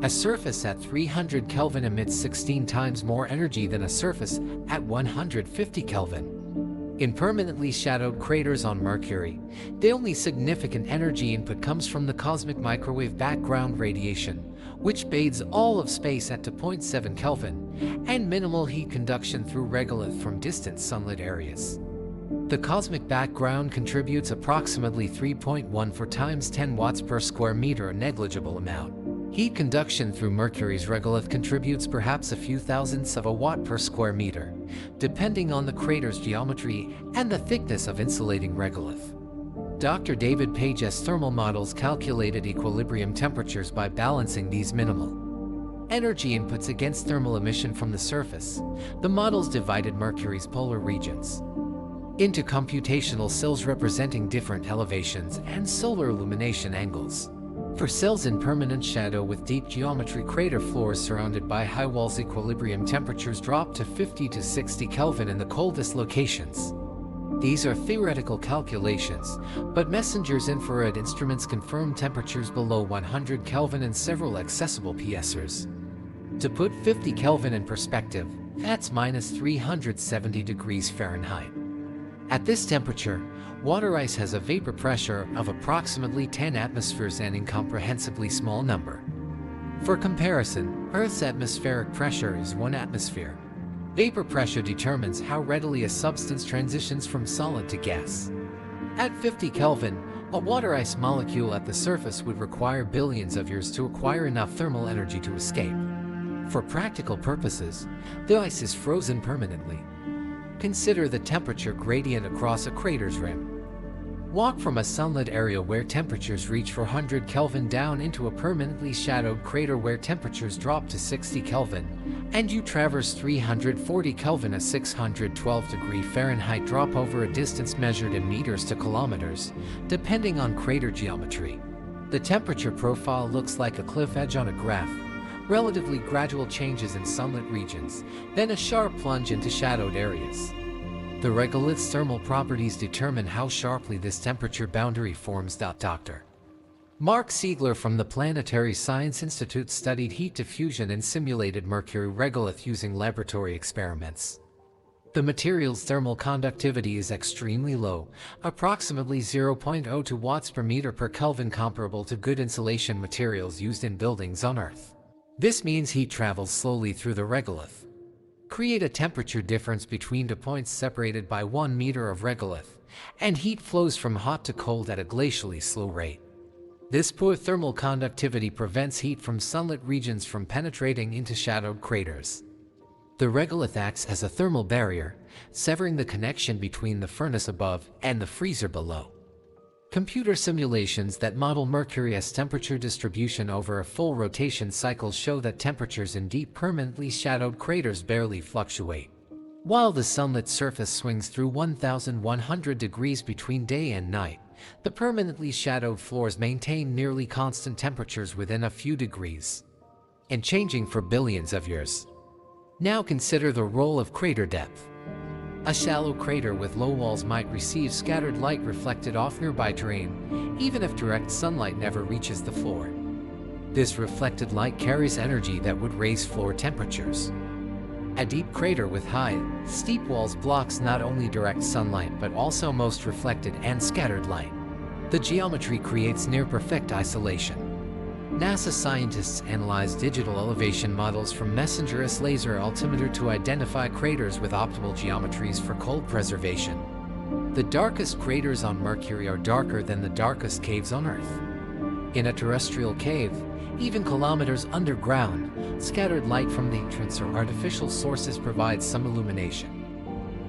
A surface at 300 Kelvin emits 16 times more energy than a surface at 150 Kelvin. In permanently shadowed craters on Mercury, the only significant energy input comes from the cosmic microwave background radiation, which bathes all of space at 2.7 Kelvin, and minimal heat conduction through regolith from distant sunlit areas. The cosmic background contributes approximately 3.14 times 10 watts per square meter, a negligible amount. Heat conduction through Mercury's regolith contributes perhaps a few thousandths of a watt per square meter, depending on the crater's geometry and the thickness of insulating regolith. Dr. David Page's thermal models calculated equilibrium temperatures by balancing these minimal energy inputs against thermal emission from the surface. The models divided Mercury's polar regions into computational cells representing different elevations and solar illumination angles. For cells in permanent shadow with deep geometry, crater floors surrounded by high walls, equilibrium temperatures drop to 50 to 60 Kelvin in the coldest locations. These are theoretical calculations, but Messenger's infrared instruments confirm temperatures below 100 Kelvin in several accessible PSers. To put 50 Kelvin in perspective, that's minus 370 degrees Fahrenheit. At this temperature, water ice has a vapor pressure of approximately 10 atmospheres, an incomprehensibly small number. For comparison, Earth's atmospheric pressure is 1 atmosphere. Vapor pressure determines how readily a substance transitions from solid to gas. At 50 Kelvin, a water ice molecule at the surface would require billions of years to acquire enough thermal energy to escape. For practical purposes, the ice is frozen permanently. Consider the temperature gradient across a crater's rim. Walk from a sunlit area where temperatures reach 400 Kelvin down into a permanently shadowed crater where temperatures drop to 60 Kelvin, and you traverse 340 Kelvin, a 612 degree Fahrenheit drop over a distance measured in meters to kilometers, depending on crater geometry. The temperature profile looks like a cliff edge on a graph. Relatively gradual changes in sunlit regions, then a sharp plunge into shadowed areas. The regolith's thermal properties determine how sharply this temperature boundary forms. Dr. Mark Siegler from the Planetary Science Institute studied heat diffusion and simulated Mercury regolith using laboratory experiments. The material's thermal conductivity is extremely low, approximately 0.02 watts per meter per Kelvin, comparable to good insulation materials used in buildings on Earth. This means heat travels slowly through the regolith. Create a temperature difference between 2 points separated by 1 meter of regolith, and heat flows from hot to cold at a glacially slow rate. This poor thermal conductivity prevents heat from sunlit regions from penetrating into shadowed craters. The regolith acts as a thermal barrier, severing the connection between the furnace above and the freezer below. Computer simulations that model Mercury's temperature distribution over a full rotation cycle show that temperatures in deep permanently shadowed craters barely fluctuate. While the sunlit surface swings through 1,100 degrees between day and night, the permanently shadowed floors maintain nearly constant temperatures within a few degrees, and changing for billions of years. Now consider the role of crater depth. A shallow crater with low walls might receive scattered light reflected off nearby terrain, even if direct sunlight never reaches the floor. This reflected light carries energy that would raise floor temperatures. A deep crater with high, steep walls blocks not only direct sunlight but also most reflected and scattered light. The geometry creates near-perfect isolation. NASA scientists analyzed digital elevation models from Messenger's laser altimeter to identify craters with optimal geometries for cold preservation. The darkest craters on Mercury are darker than the darkest caves on Earth. In a terrestrial cave, even kilometers underground, scattered light from the entrance or artificial sources provides some illumination.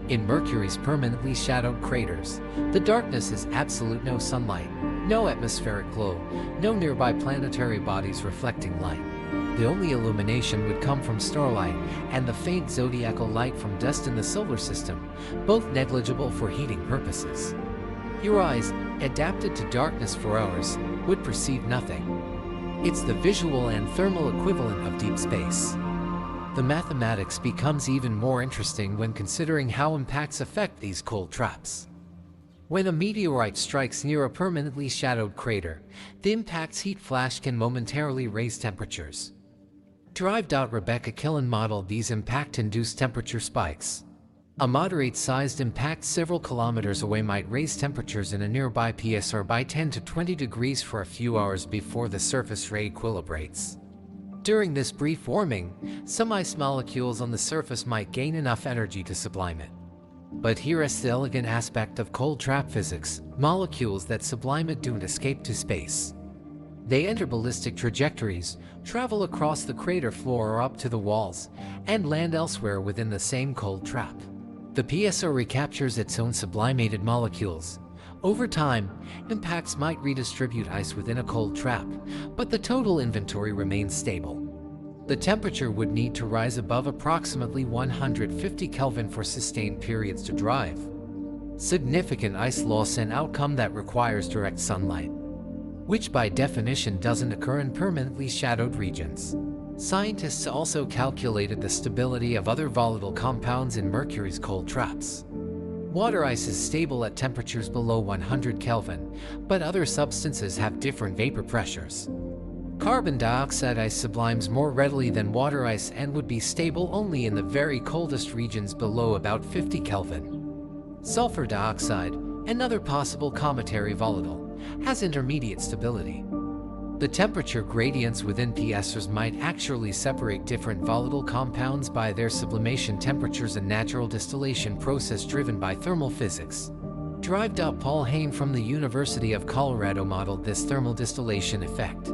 In Mercury's permanently shadowed craters, the darkness is absolute, no sunlight, No atmospheric glow, no nearby planetary bodies reflecting light. The only illumination would come from starlight and the faint zodiacal light from dust in the solar system, both negligible for heating purposes. Your eyes, adapted to darkness for hours, would perceive nothing. It's the visual and thermal equivalent of deep space. The mathematics becomes even more interesting when considering how impacts affect these cold traps. When a meteorite strikes near a permanently shadowed crater, the impact's heat flash can momentarily raise temperatures. Rebecca Killen modeled these impact-induced temperature spikes. A moderate-sized impact several kilometers away might raise temperatures in a nearby PSR by 10 to 20 degrees for a few hours before the surface re-equilibrates. During this brief warming, some ice molecules on the surface might gain enough energy to sublime it. But here is the elegant aspect of cold trap physics: molecules that sublime it don't escape to space. They enter ballistic trajectories, travel across the crater floor or up to the walls, and land elsewhere within the same cold trap. The PSO recaptures its own sublimated molecules. Over time, impacts might redistribute ice within a cold trap, but the total inventory remains stable. The temperature would need to rise above approximately 150 Kelvin for sustained periods to drive significant ice loss, an outcome that requires direct sunlight, which by definition doesn't occur in permanently shadowed regions. Scientists also calculated the stability of other volatile compounds in Mercury's cold traps. Water ice is stable at temperatures below 100 Kelvin, but other substances have different vapor pressures. Carbon dioxide ice sublimes more readily than water ice and would be stable only in the very coldest regions below about 50 Kelvin. Sulfur dioxide, another possible cometary volatile, has intermediate stability. The temperature gradients within PSRs might actually separate different volatile compounds by their sublimation temperatures, a natural distillation process driven by thermal physics. Paul Hayne from the University of Colorado modeled this thermal distillation effect.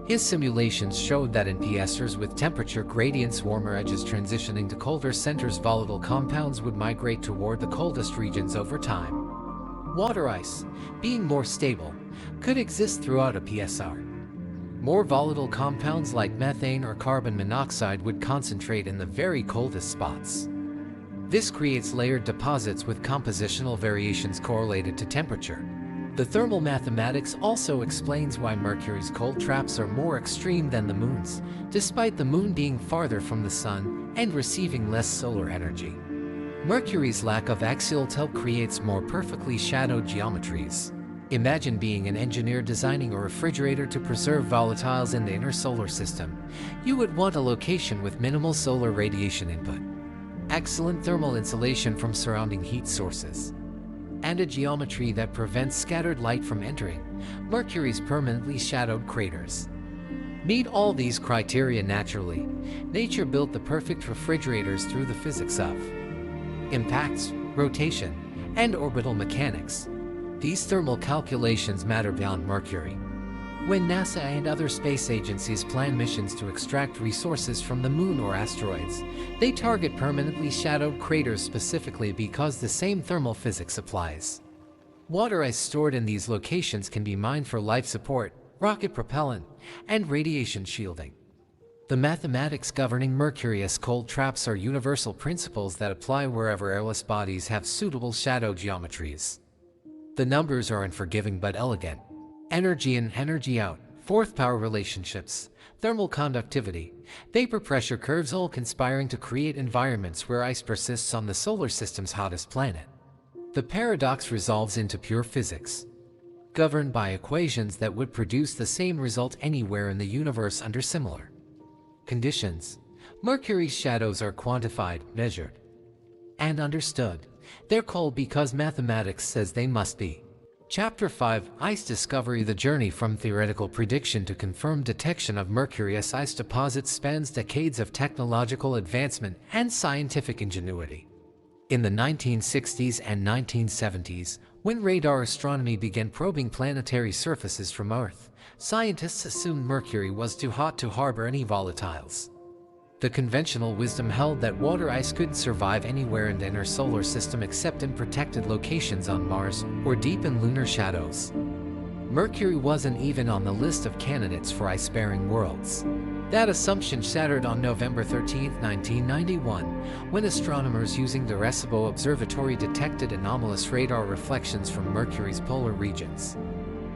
His simulations showed that in PSRs with temperature gradients warmer edges transitioning to colder centers, volatile compounds would migrate toward the coldest regions over time. Water ice, being more stable, could exist throughout a PSR. More volatile compounds like methane or carbon monoxide would concentrate in the very coldest spots. This creates layered deposits with compositional variations correlated to temperature. The thermal mathematics also explains why Mercury's cold traps are more extreme than the Moon's, despite the Moon being farther from the Sun and receiving less solar energy. Mercury's lack of axial tilt creates more perfectly shadowed geometries. Imagine being an engineer designing a refrigerator to preserve volatiles in the inner solar system. You would want a location with minimal solar radiation input, excellent thermal insulation from surrounding heat sources, and a geometry that prevents scattered light from entering Mercury's permanently shadowed craters. Meet all these criteria naturally. Nature built the perfect refrigerators through the physics of impacts, rotation, and orbital mechanics. These thermal calculations matter beyond Mercury. When NASA and other space agencies plan missions to extract resources from the Moon or asteroids, they target permanently shadowed craters specifically because the same thermal physics applies. Water ice stored in these locations can be mined for life support, rocket propellant, and radiation shielding. The mathematics governing Mercury's cold traps are universal principles that apply wherever airless bodies have suitable shadow geometries. The numbers are unforgiving but elegant. Energy in, energy out, fourth power relationships, thermal conductivity, vapor pressure curves, all conspiring to create environments where ice persists on the solar system's hottest planet. The paradox resolves into pure physics, governed by equations that would produce the same result anywhere in the universe under similar conditions. Mercury's shadows are quantified, measured, and understood. They're called because mathematics says they must be. Chapter 5, Ice Discovery. The journey from theoretical prediction to confirmed detection of Mercury's ice deposits spans decades of technological advancement and scientific ingenuity. In the 1960s and 1970s, when radar astronomy began probing planetary surfaces from Earth, scientists assumed Mercury was too hot to harbor any volatiles. The conventional wisdom held that water ice could survive anywhere in the inner solar system except in protected locations on Mars or deep in lunar shadows. Mercury wasn't even on the list of candidates for ice-bearing worlds. That assumption shattered on November 13, 1991, when astronomers using the Arecibo Observatory detected anomalous radar reflections from Mercury's polar regions.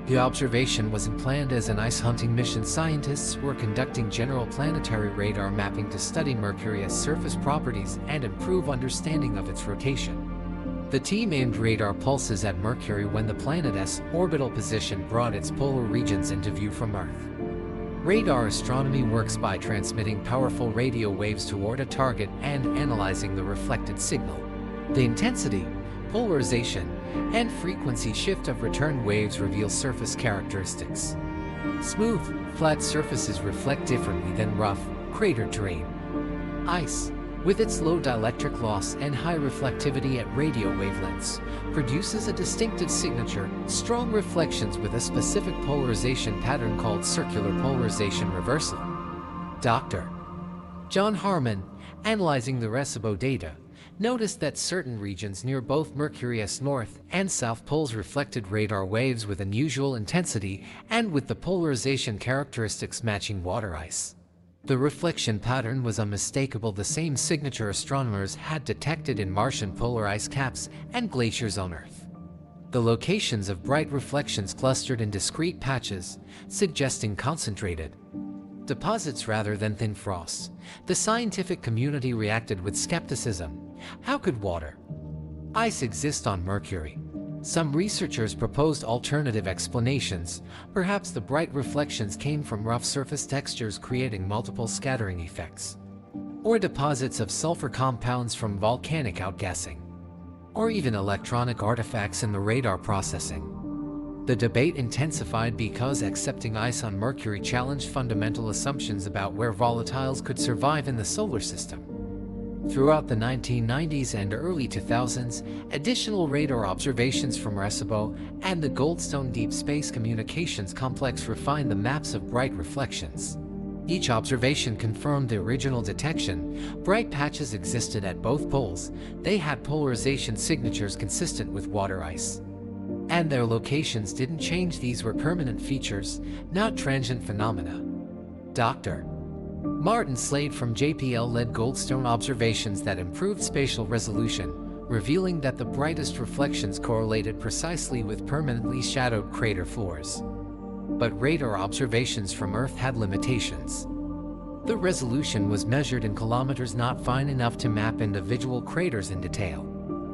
The observation wasn't planned as an ice-hunting mission. Scientists were conducting general planetary radar mapping to study Mercury's surface properties and improve understanding of its rotation. The team aimed radar pulses at Mercury when the planet's orbital position brought its polar regions into view from Earth. Radar astronomy works by transmitting powerful radio waves toward a target and analyzing the reflected signal. The intensity, polarization, and frequency shift of return waves reveal surface characteristics. Smooth, flat surfaces reflect differently than rough, cratered terrain. Ice, with its low dielectric loss and high reflectivity at radio wavelengths, produces a distinctive signature, strong reflections with a specific polarization pattern called circular polarization reversal. Dr. John Harmon, analyzing the Arecibo data, noticed that certain regions near both Mercury's north and south poles reflected radar waves with unusual intensity and with the polarization characteristics matching water ice. The reflection pattern was unmistakable, the same signature astronomers had detected in Martian polar ice caps and glaciers on Earth. The locations of bright reflections clustered in discrete patches, suggesting concentrated deposits rather than thin frosts. The scientific community reacted with skepticism. How could water ice exist on Mercury? Some researchers proposed alternative explanations. Perhaps the bright reflections came from rough surface textures creating multiple scattering effects, or deposits of sulfur compounds from volcanic outgassing, or even electronic artifacts in the radar processing. The debate intensified because accepting ice on Mercury challenged fundamental assumptions about where volatiles could survive in the solar system. Throughout the 1990s and early 2000s, additional radar observations from Arecibo and the Goldstone Deep Space Communications Complex refined the maps of bright reflections. Each observation confirmed the original detection. Bright patches existed at both poles. They had polarization signatures consistent with water ice, and their locations didn't change. These were permanent features, not transient phenomena. Dr. Martin Slade from JPL led Goldstone observations that improved spatial resolution, revealing that the brightest reflections correlated precisely with permanently shadowed crater floors. But radar observations from Earth had limitations. The resolution was measured in kilometers, not fine enough to map individual craters in detail.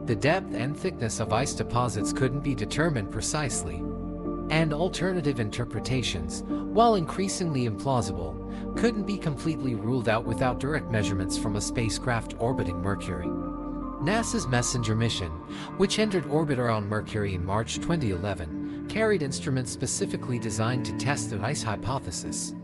The depth and thickness of ice deposits couldn't be determined precisely, and alternative interpretations, while increasingly implausible, couldn't be completely ruled out without direct measurements from a spacecraft orbiting Mercury. NASA's Messenger mission, which entered orbit around Mercury in March 2011, carried instruments specifically designed to test the ice hypothesis.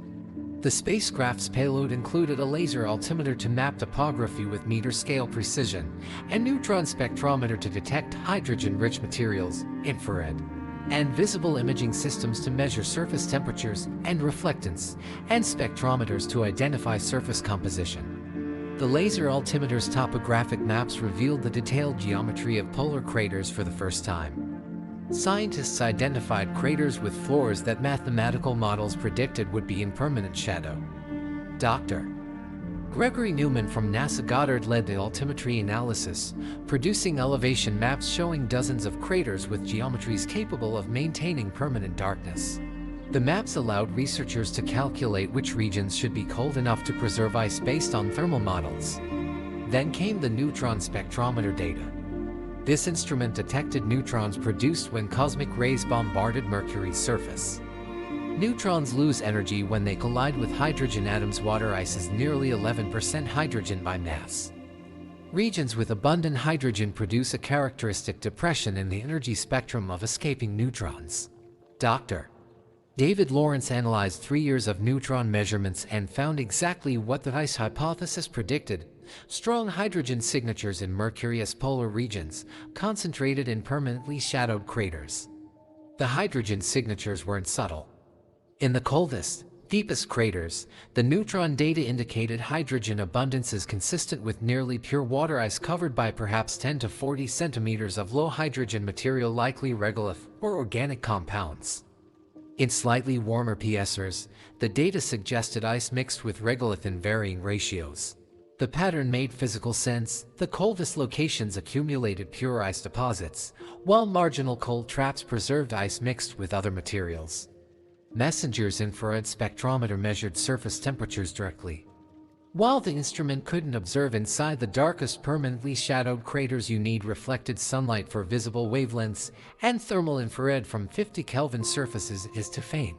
The spacecraft's payload included a laser altimeter to map topography with meter-scale precision, and neutron spectrometer to detect hydrogen-rich materials, infrared, and visible imaging systems to measure surface temperatures and reflectance, and spectrometers to identify surface composition. The laser altimeter's topographic maps revealed the detailed geometry of polar craters for the first time. Scientists identified craters with floors that mathematical models predicted would be in permanent shadow. Dr. Gregory Newman from NASA Goddard led the altimetry analysis, producing elevation maps showing dozens of craters with geometries capable of maintaining permanent darkness. The maps allowed researchers to calculate which regions should be cold enough to preserve ice based on thermal models. Then came the neutron spectrometer data. This instrument detected neutrons produced when cosmic rays bombarded Mercury's surface. Neutrons lose energy when they collide with hydrogen atoms. Water ice is nearly 11% hydrogen by mass. Regions with abundant hydrogen produce a characteristic depression in the energy spectrum of escaping neutrons. Dr. David Lawrence analyzed 3 years of neutron measurements and found exactly what the ice hypothesis predicted: strong hydrogen signatures in Mercury's polar regions, concentrated in permanently shadowed craters. The hydrogen signatures weren't subtle. In the coldest, deepest craters, the neutron data indicated hydrogen abundances consistent with nearly pure water ice covered by perhaps 10 to 40 centimeters of low hydrogen material, likely regolith or organic compounds. In slightly warmer PSRs, the data suggested ice mixed with regolith in varying ratios. The pattern made physical sense. The coldest locations accumulated pure ice deposits, while marginal cold traps preserved ice mixed with other materials. Messenger's infrared spectrometer measured surface temperatures directly. While the instrument couldn't observe inside the darkest permanently shadowed craters, you need reflected sunlight for visible wavelengths, and thermal infrared from 50 Kelvin surfaces is too faint.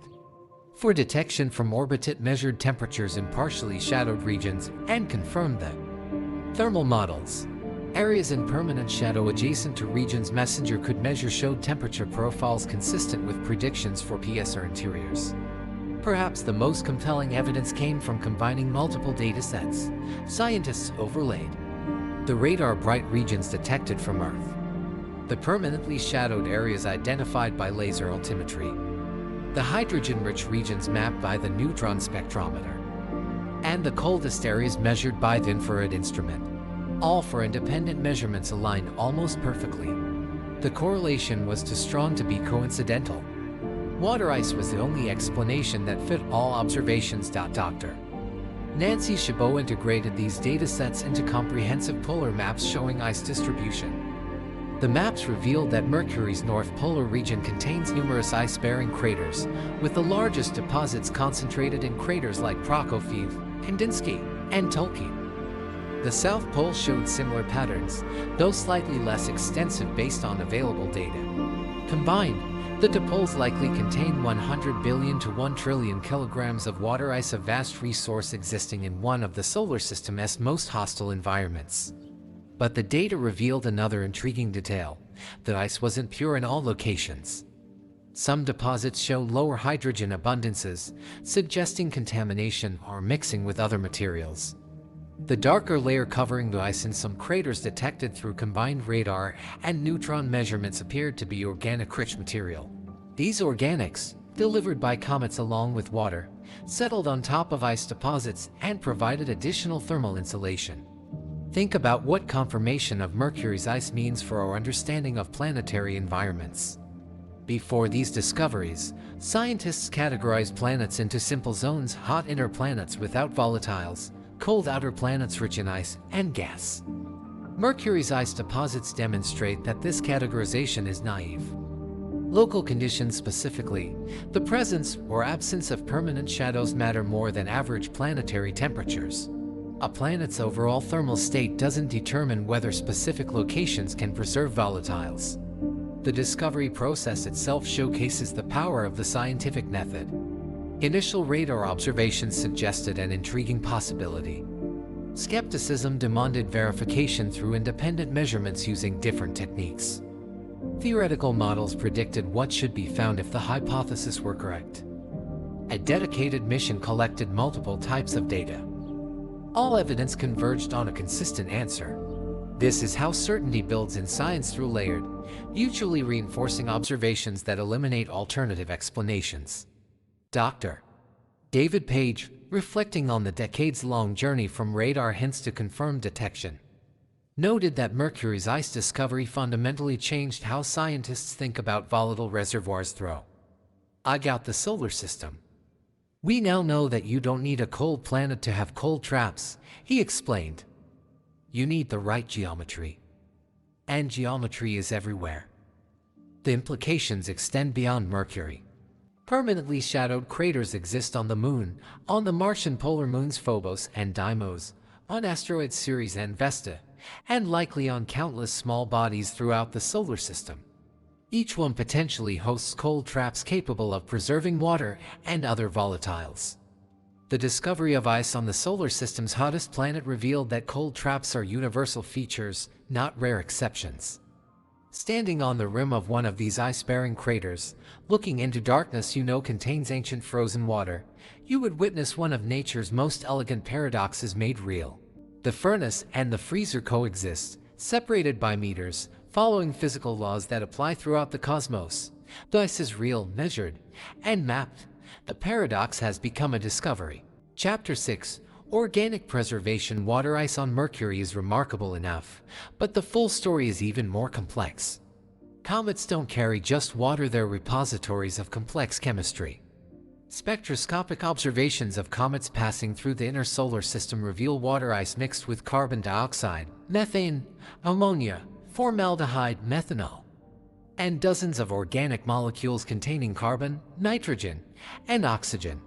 For detection from orbit, it measured temperatures in partially shadowed regions and confirmed that. Thermal models. Areas in permanent shadow adjacent to regions Messenger could measure showed temperature profiles consistent with predictions for PSR interiors. Perhaps the most compelling evidence came from combining multiple data sets. Scientists overlaid the radar bright regions detected from Earth, the permanently shadowed areas identified by laser altimetry, the hydrogen-rich regions mapped by the neutron spectrometer, and the coldest areas measured by the infrared instrument. All for independent measurements aligned almost perfectly. The correlation was too strong to be coincidental. Water ice was the only explanation that fit all observations. Dr. Nancy Chabot integrated these data sets into comprehensive polar maps showing ice distribution. The maps revealed that Mercury's north polar region contains numerous ice-bearing craters, with the largest deposits concentrated in craters like Prokofiev, Kandinsky, and Tolkien. The South Pole showed similar patterns, though slightly less extensive based on available data. Combined, the dipoles likely contain 100 billion to 1 trillion kilograms of water ice, a vast resource existing in one of the solar system's most hostile environments. But the data revealed another intriguing detail. The ice wasn't pure in all locations. Some deposits show lower hydrogen abundances, suggesting contamination or mixing with other materials. The darker layer covering the ice in some craters detected through combined radar and neutron measurements appeared to be organic-rich material. These organics, delivered by comets along with water, settled on top of ice deposits and provided additional thermal insulation. Think about what confirmation of Mercury's ice means for our understanding of planetary environments. Before these discoveries, scientists categorized planets into simple zones: hot inner planets without volatiles, cold outer planets rich in ice and gas. Mercury's ice deposits demonstrate that this categorization is naive. Local conditions, specifically, the presence or absence of permanent shadows, matter more than average planetary temperatures. A planet's overall thermal state doesn't determine whether specific locations can preserve volatiles. The discovery process itself showcases the power of the scientific method. Initial radar observations suggested an intriguing possibility. Skepticism demanded verification through independent measurements using different techniques. Theoretical models predicted what should be found if the hypothesis were correct. A dedicated mission collected multiple types of data. All evidence converged on a consistent answer. This is how certainty builds in science, through layered, mutually reinforcing observations that eliminate alternative explanations. Dr. David Page, reflecting on the decades-long journey from radar hints to confirmed detection, noted that Mercury's ice discovery fundamentally changed how scientists think about volatile reservoirs throughout the solar system. "We now know that you don't need a cold planet to have cold traps," he explained. "You need the right geometry. And geometry is everywhere." The implications extend beyond Mercury. Permanently shadowed craters exist on the Moon, on the Martian polar moons Phobos and Deimos, on asteroid Ceres and Vesta, and likely on countless small bodies throughout the solar system. Each one potentially hosts cold traps capable of preserving water and other volatiles. The discovery of ice on the solar system's hottest planet revealed that cold traps are universal features, not rare exceptions. Standing on the rim of one of these ice-bearing craters, looking into darkness you know contains ancient frozen water, you would witness one of nature's most elegant paradoxes made real. The furnace and the freezer coexist, separated by meters, following physical laws that apply throughout the cosmos. The ice is real, measured, and mapped. The paradox has become a discovery. Chapter 6. Organic preservation. Water ice on Mercury is remarkable enough, but the full story is even more complex. Comets don't carry just water, they're repositories of complex chemistry. Spectroscopic observations of comets passing through the inner solar system reveal water ice mixed with carbon dioxide, methane, ammonia, formaldehyde, methanol, and dozens of organic molecules containing carbon, nitrogen, and oxygen.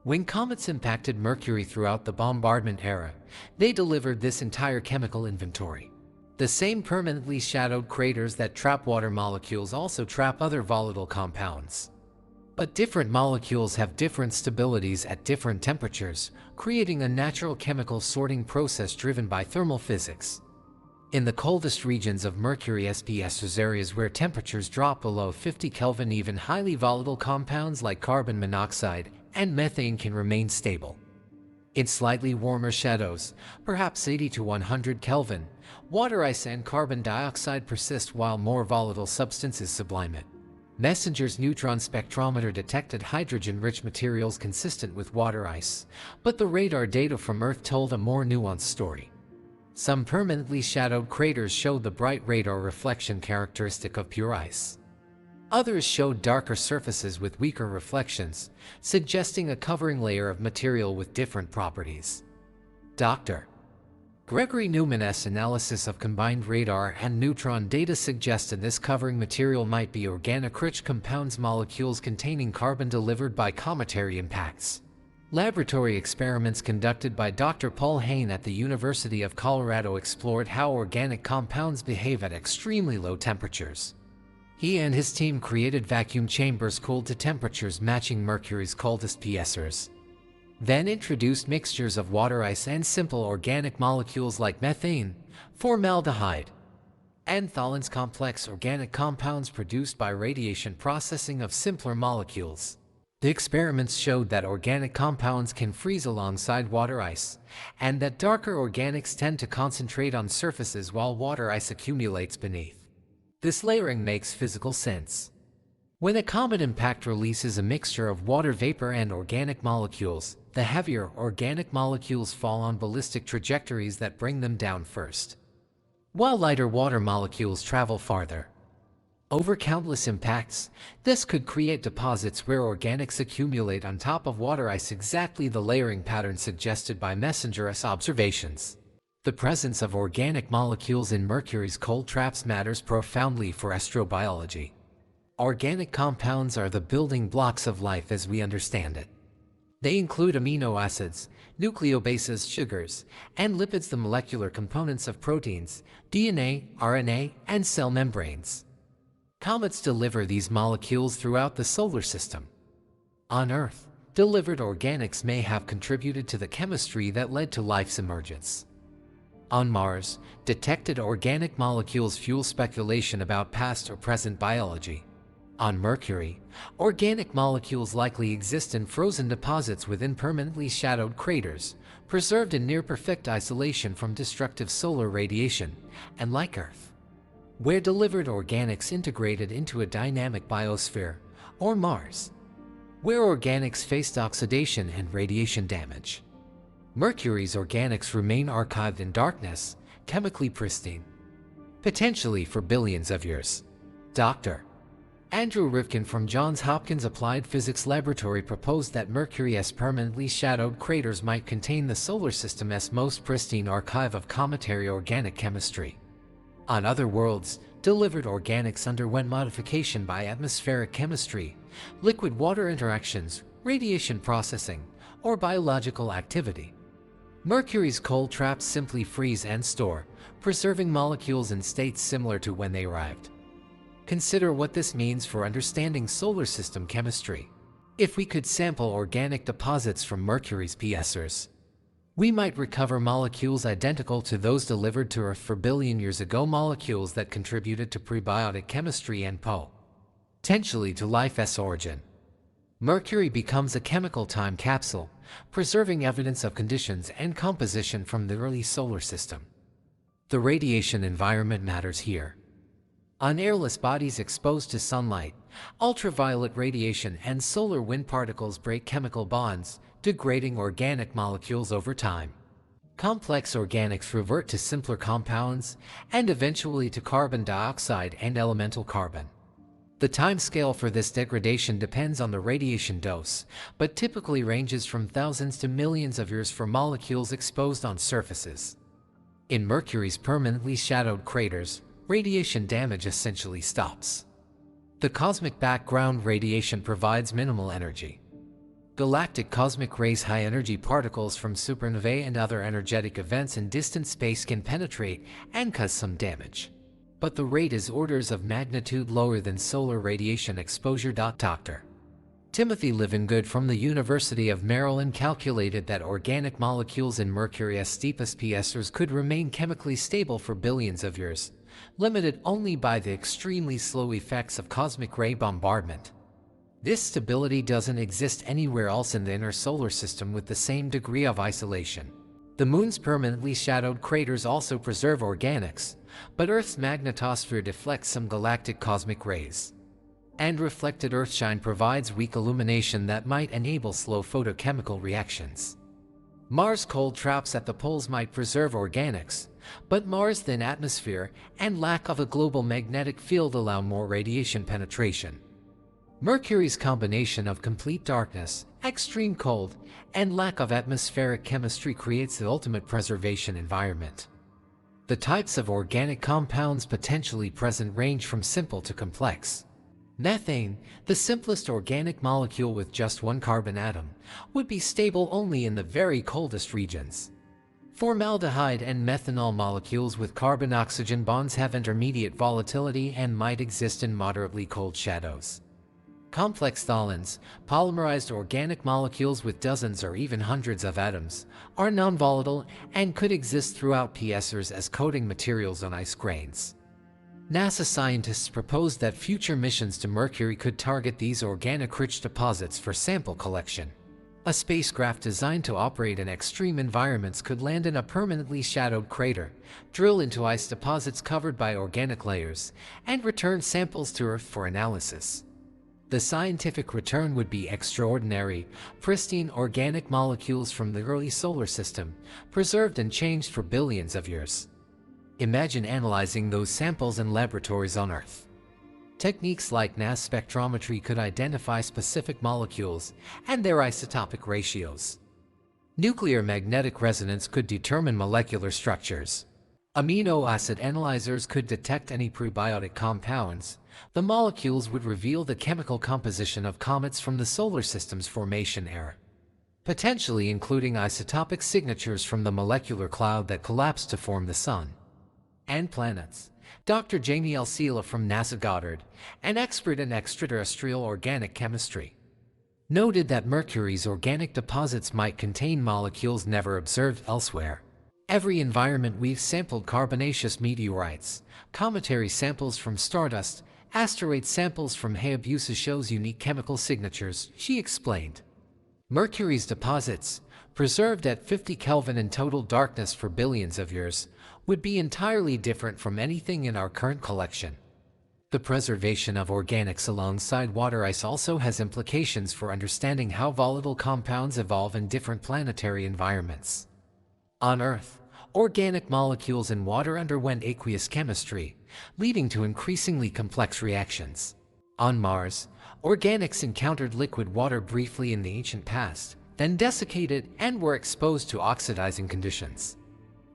When comets impacted Mercury throughout the bombardment era, they delivered this entire chemical inventory. The same permanently shadowed craters that trap water molecules also trap other volatile compounds. But different molecules have different stabilities at different temperatures, creating a natural chemical sorting process driven by thermal physics. In the coldest regions of Mercury's PS's, areas where temperatures drop below 50 Kelvin, even highly volatile compounds like carbon monoxide and methane can remain stable. In slightly warmer shadows, perhaps 80 to 100 Kelvin, water ice and carbon dioxide persist while more volatile substances sublimate. Messenger's neutron spectrometer detected hydrogen-rich materials consistent with water ice, but the radar data from Earth told a more nuanced story. Some permanently shadowed craters showed the bright radar reflection characteristic of pure ice. Others showed darker surfaces with weaker reflections, suggesting a covering layer of material with different properties. Dr. Gregory Newman's analysis of combined radar and neutron data suggested this covering material might be organic-rich compounds, molecules containing carbon delivered by cometary impacts. Laboratory experiments conducted by Dr. Paul Hayne at the University of Colorado explored how organic compounds behave at extremely low temperatures. He and his team created vacuum chambers cooled to temperatures matching Mercury's coldest PSers. Then introduced mixtures of water ice and simple organic molecules like methane, formaldehyde, and tholins, complex organic compounds produced by radiation processing of simpler molecules. The experiments showed that organic compounds can freeze alongside water ice, and that darker organics tend to concentrate on surfaces while water ice accumulates beneath. This layering makes physical sense. When a comet impact releases a mixture of water vapor and organic molecules, the heavier organic molecules fall on ballistic trajectories that bring them down first, while lighter water molecules travel farther. Over countless impacts, this could create deposits where organics accumulate on top of water ice, exactly the layering pattern suggested by Messenger's observations. The presence of organic molecules in Mercury's cold traps matters profoundly for astrobiology. Organic compounds are the building blocks of life as we understand it. They include amino acids, nucleobases, sugars, and lipids, the molecular components of proteins, DNA, RNA, and cell membranes. Comets deliver these molecules throughout the solar system. On Earth, delivered organics may have contributed to the chemistry that led to life's emergence. On Mars, detected organic molecules fuel speculation about past or present biology. On Mercury, organic molecules likely exist in frozen deposits within permanently shadowed craters, preserved in near-perfect isolation from destructive solar radiation, and like Earth, where delivered organics integrated into a dynamic biosphere, or Mars, where organics faced oxidation and radiation damage. Mercury's organics remain archived in darkness, chemically pristine, potentially for billions of years. Dr. Andrew Rivkin from Johns Hopkins Applied Physics Laboratory proposed that Mercury's permanently shadowed craters might contain the solar system's most pristine archive of cometary organic chemistry. On other worlds, delivered organics underwent modification by atmospheric chemistry, liquid water interactions, radiation processing, or biological activity. Mercury's cold traps simply freeze and store, preserving molecules in states similar to when they arrived. Consider what this means for understanding solar system chemistry. If we could sample organic deposits from Mercury's PSers, we might recover molecules identical to those delivered to Earth for billion years ago, molecules that contributed to prebiotic chemistry and potentially to life's origin. Mercury becomes a chemical time capsule, preserving evidence of conditions and composition from the early solar system. The radiation environment matters here. On airless bodies exposed to sunlight, ultraviolet radiation and solar wind particles break chemical bonds, degrading organic molecules over time. Complex organics revert to simpler compounds and eventually to carbon dioxide and elemental carbon. The timescale for this degradation depends on the radiation dose, but typically ranges from thousands to millions of years for molecules exposed on surfaces. In Mercury's permanently shadowed craters, radiation damage essentially stops. The cosmic background radiation provides minimal energy. Galactic cosmic rays, high-energy particles from supernovae and other energetic events in distant space can penetrate and cause some damage. But the rate is orders of magnitude lower than solar radiation exposure. Dr. Timothy Livingood from the University of Maryland calculated that organic molecules in Mercury's steepest PSers could remain chemically stable for billions of years, limited only by the extremely slow effects of cosmic ray bombardment. This stability doesn't exist anywhere else in the inner solar system with the same degree of isolation. The Moon's permanently shadowed craters also preserve organics, but Earth's magnetosphere deflects some galactic cosmic rays. And reflected Earthshine provides weak illumination that might enable slow photochemical reactions. Mars' cold traps at the poles might preserve organics, but Mars' thin atmosphere and lack of a global magnetic field allow more radiation penetration. Mercury's combination of complete darkness, extreme cold, and lack of atmospheric chemistry creates the ultimate preservation environment. The types of organic compounds potentially present range from simple to complex. Methane, the simplest organic molecule with just one carbon atom, would be stable only in the very coldest regions. Formaldehyde and methanol molecules with carbon-oxygen bonds have intermediate volatility and might exist in moderately cold shadows. Complex tholins, polymerized organic molecules with dozens or even hundreds of atoms, are non-volatile and could exist throughout PSers as coating materials on ice grains. NASA scientists proposed that future missions to Mercury could target these organic-rich deposits for sample collection. A spacecraft designed to operate in extreme environments could land in a permanently shadowed crater, drill into ice deposits covered by organic layers, and return samples to Earth for analysis. The scientific return would be extraordinary, pristine organic molecules from the early solar system, preserved and changed for billions of years. Imagine analyzing those samples in laboratories on Earth. Techniques like mass spectrometry could identify specific molecules and their isotopic ratios. Nuclear magnetic resonance could determine molecular structures. Amino acid analyzers could detect any prebiotic compounds. The molecules would reveal the chemical composition of comets from the solar system's formation era, potentially including isotopic signatures from the molecular cloud that collapsed to form the Sun. And planets. Dr. Jamie L. Sela from NASA Goddard, an expert in extraterrestrial organic chemistry, noted that Mercury's organic deposits might contain molecules never observed elsewhere. Every environment we've sampled carbonaceous meteorites, cometary samples from stardust, asteroid samples from Hayabusa shows unique chemical signatures, she explained. Mercury's deposits, preserved at 50 Kelvin in total darkness for billions of years, would be entirely different from anything in our current collection. The preservation of organics alongside water ice also has implications for understanding how volatile compounds evolve in different planetary environments. On Earth, organic molecules in water underwent aqueous chemistry, leading to increasingly complex reactions. On Mars, organics encountered liquid water briefly in the ancient past, then desiccated and were exposed to oxidizing conditions.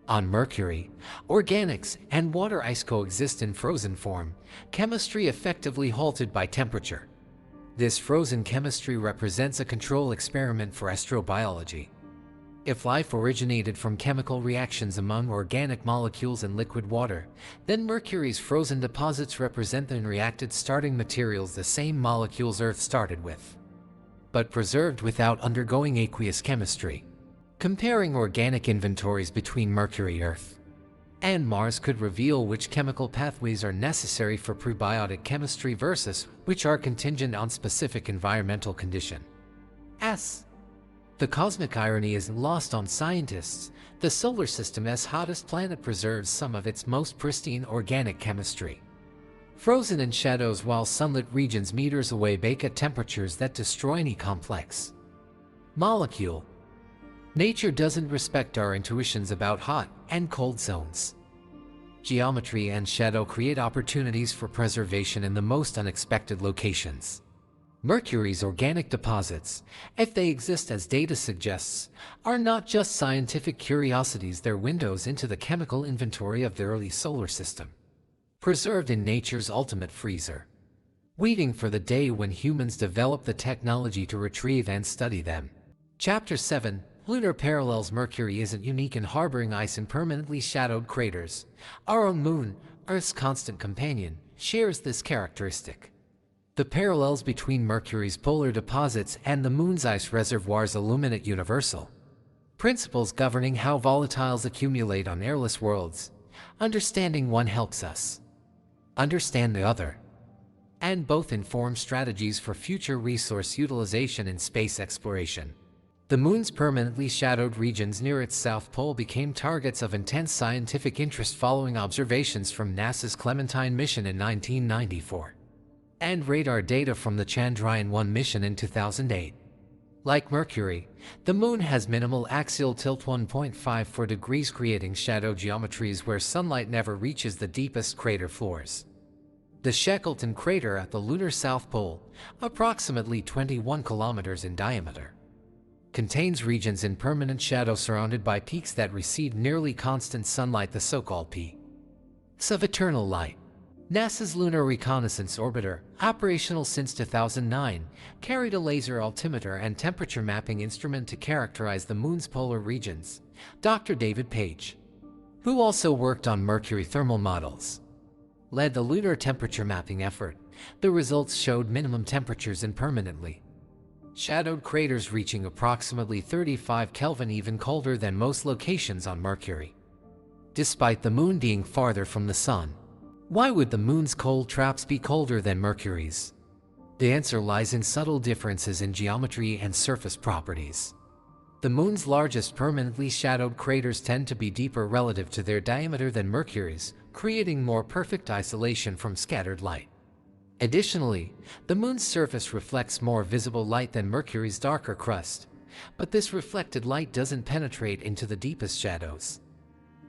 On Mercury, organics and water ice coexist in frozen form, chemistry effectively halted by temperature. This frozen chemistry represents a control experiment for astrobiology. If life originated from chemical reactions among organic molecules in liquid water, then Mercury's frozen deposits represent the unreacted starting materials, the same molecules Earth started with, but preserved without undergoing aqueous chemistry. Comparing organic inventories between Mercury, Earth, and Mars could reveal which chemical pathways are necessary for prebiotic chemistry versus which are contingent on specific environmental conditions. The cosmic irony isn't lost on scientists. The solar system's hottest planet preserves some of its most pristine organic chemistry, frozen in shadows, while sunlit regions meters away bake at temperatures that destroy any complex molecule. Nature doesn't respect our intuitions about hot and cold zones. Geometry and shadow create opportunities for preservation in the most unexpected locations. Mercury's organic deposits, if they exist as data suggests, are not just scientific curiosities, they're windows into the chemical inventory of the early solar system, preserved in nature's ultimate freezer, waiting for the day when humans develop the technology to retrieve and study them. Chapter 7: Lunar Parallels. Mercury isn't unique in harboring ice in permanently shadowed craters. Our own moon, Earth's constant companion, shares this characteristic. The parallels between Mercury's polar deposits and the moon's ice reservoirs illuminate universal principles governing how volatiles accumulate on airless worlds. Understanding one helps us understand the other, and both inform strategies for future resource utilization in space exploration. The moon's permanently shadowed regions near its south pole became targets of intense scientific interest following observations from NASA's Clementine mission in 1994. And radar data from the Chandrayaan-1 mission in 2008. Like Mercury, the Moon has minimal axial tilt 1.54 degrees, creating shadow geometries where sunlight never reaches the deepest crater floors. The Shackleton crater at the lunar South Pole, approximately 21 kilometers in diameter, contains regions in permanent shadow surrounded by peaks that receive nearly constant sunlight, the so-called peaks of eternal light. NASA's Lunar Reconnaissance Orbiter, operational since 2009, carried a laser altimeter and temperature mapping instrument to characterize the Moon's polar regions. Dr. David Page, who also worked on Mercury thermal models, led the lunar temperature mapping effort. The results showed minimum temperatures in permanently shadowed craters reaching approximately 35 Kelvin, even colder than most locations on Mercury. Despite the Moon being farther from the Sun, why would the Moon's cold traps be colder than Mercury's? The answer lies in subtle differences in geometry and surface properties. The Moon's largest permanently shadowed craters tend to be deeper relative to their diameter than Mercury's, creating more perfect isolation from scattered light. Additionally, the Moon's surface reflects more visible light than Mercury's darker crust, but this reflected light doesn't penetrate into the deepest shadows.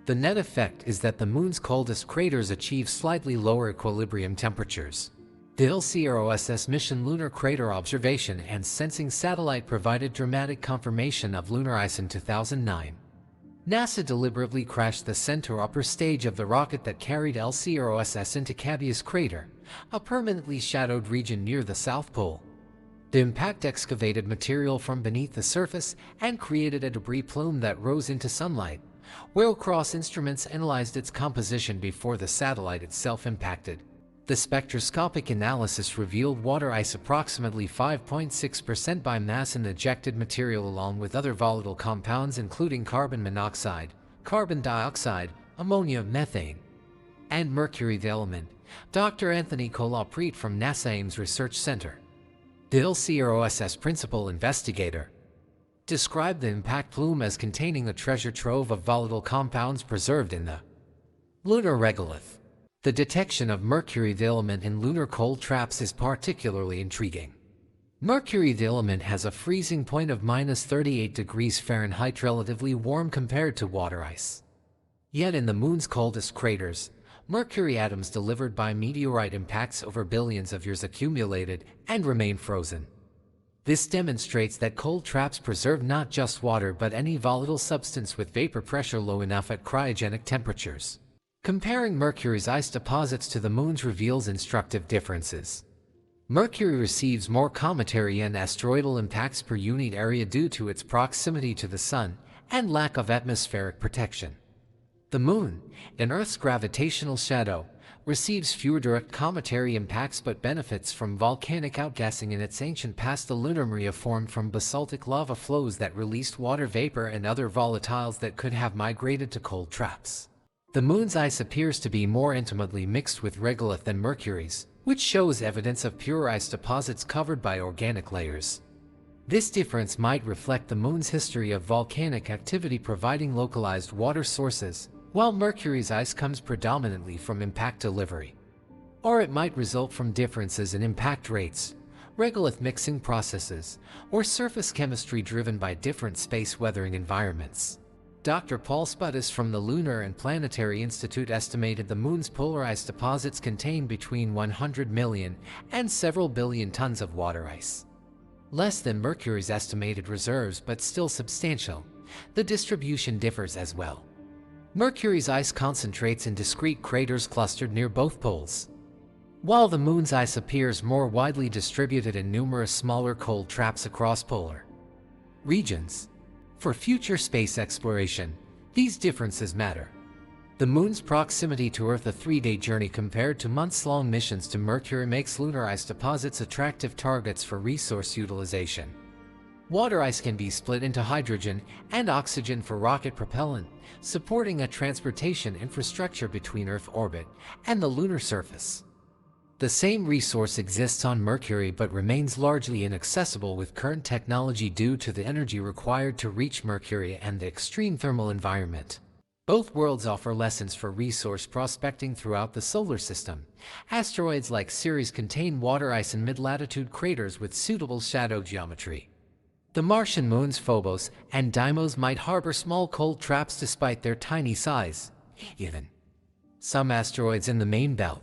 The net effect is that the Moon's coldest craters achieve slightly lower equilibrium temperatures. The LCROSS mission Lunar Crater Observation and Sensing Satellite provided dramatic confirmation of lunar ice in 2009. NASA deliberately crashed the center upper stage of the rocket that carried LCROSS into Cabeus Crater, a permanently shadowed region near the South Pole. The impact excavated material from beneath the surface and created a debris plume that rose into sunlight. Wheelcross instruments analyzed its composition before the satellite itself impacted. The spectroscopic analysis revealed water ice approximately 5.6% by mass in ejected material, along with other volatile compounds including carbon monoxide, carbon dioxide, ammonia, methane, and mercury. The element. Dr. Anthony Colapret from NASA Ames Research Center, the LCROSS principal investigator, described the impact plume as containing a treasure trove of volatile compounds preserved in the lunar regolith. The detection of mercury, the element, in lunar cold traps is particularly intriguing. Mercury, the element, has a freezing point of -38 degrees Fahrenheit, relatively warm compared to water ice. Yet in the Moon's coldest craters, mercury atoms delivered by meteorite impacts over billions of years accumulated and remain frozen. This demonstrates that cold traps preserve not just water but any volatile substance with vapor pressure low enough at cryogenic temperatures. Comparing Mercury's ice deposits to the Moon's reveals instructive differences. Mercury receives more cometary and asteroidal impacts per unit area due to its proximity to the Sun and lack of atmospheric protection. The Moon, in Earth's gravitational shadow, receives fewer direct cometary impacts but benefits from volcanic outgassing in its ancient past. The lunar maria formed from basaltic lava flows that released water vapor and other volatiles that could have migrated to cold traps. The Moon's ice appears to be more intimately mixed with regolith than Mercury's, which shows evidence of pure ice deposits covered by organic layers. This difference might reflect the Moon's history of volcanic activity providing localized water sources, while Mercury's ice comes predominantly from impact delivery. Or it might result from differences in impact rates, regolith mixing processes, or surface chemistry driven by different space weathering environments. Dr. Paul Spudis from the Lunar and Planetary Institute estimated the Moon's polarized deposits contain between 100 million and several billion tons of water ice. Less than Mercury's estimated reserves, but still substantial. The distribution differs as well. Mercury's ice concentrates in discrete craters clustered near both poles, while the Moon's ice appears more widely distributed in numerous smaller cold traps across polar regions. For future space exploration, these differences matter. The Moon's proximity to Earth, a 3-day journey compared to months-long missions to Mercury, makes lunar ice deposits attractive targets for resource utilization. Water ice can be split into hydrogen and oxygen for rocket propellant, supporting a transportation infrastructure between Earth orbit and the lunar surface. The same resource exists on Mercury but remains largely inaccessible with current technology due to the energy required to reach Mercury and the extreme thermal environment. Both worlds offer lessons for resource prospecting throughout the solar system. Asteroids like Ceres contain water ice in mid-latitude craters with suitable shadow geometry. The Martian moons Phobos and Deimos might harbor small cold traps despite their tiny size. Even some asteroids in the main belt,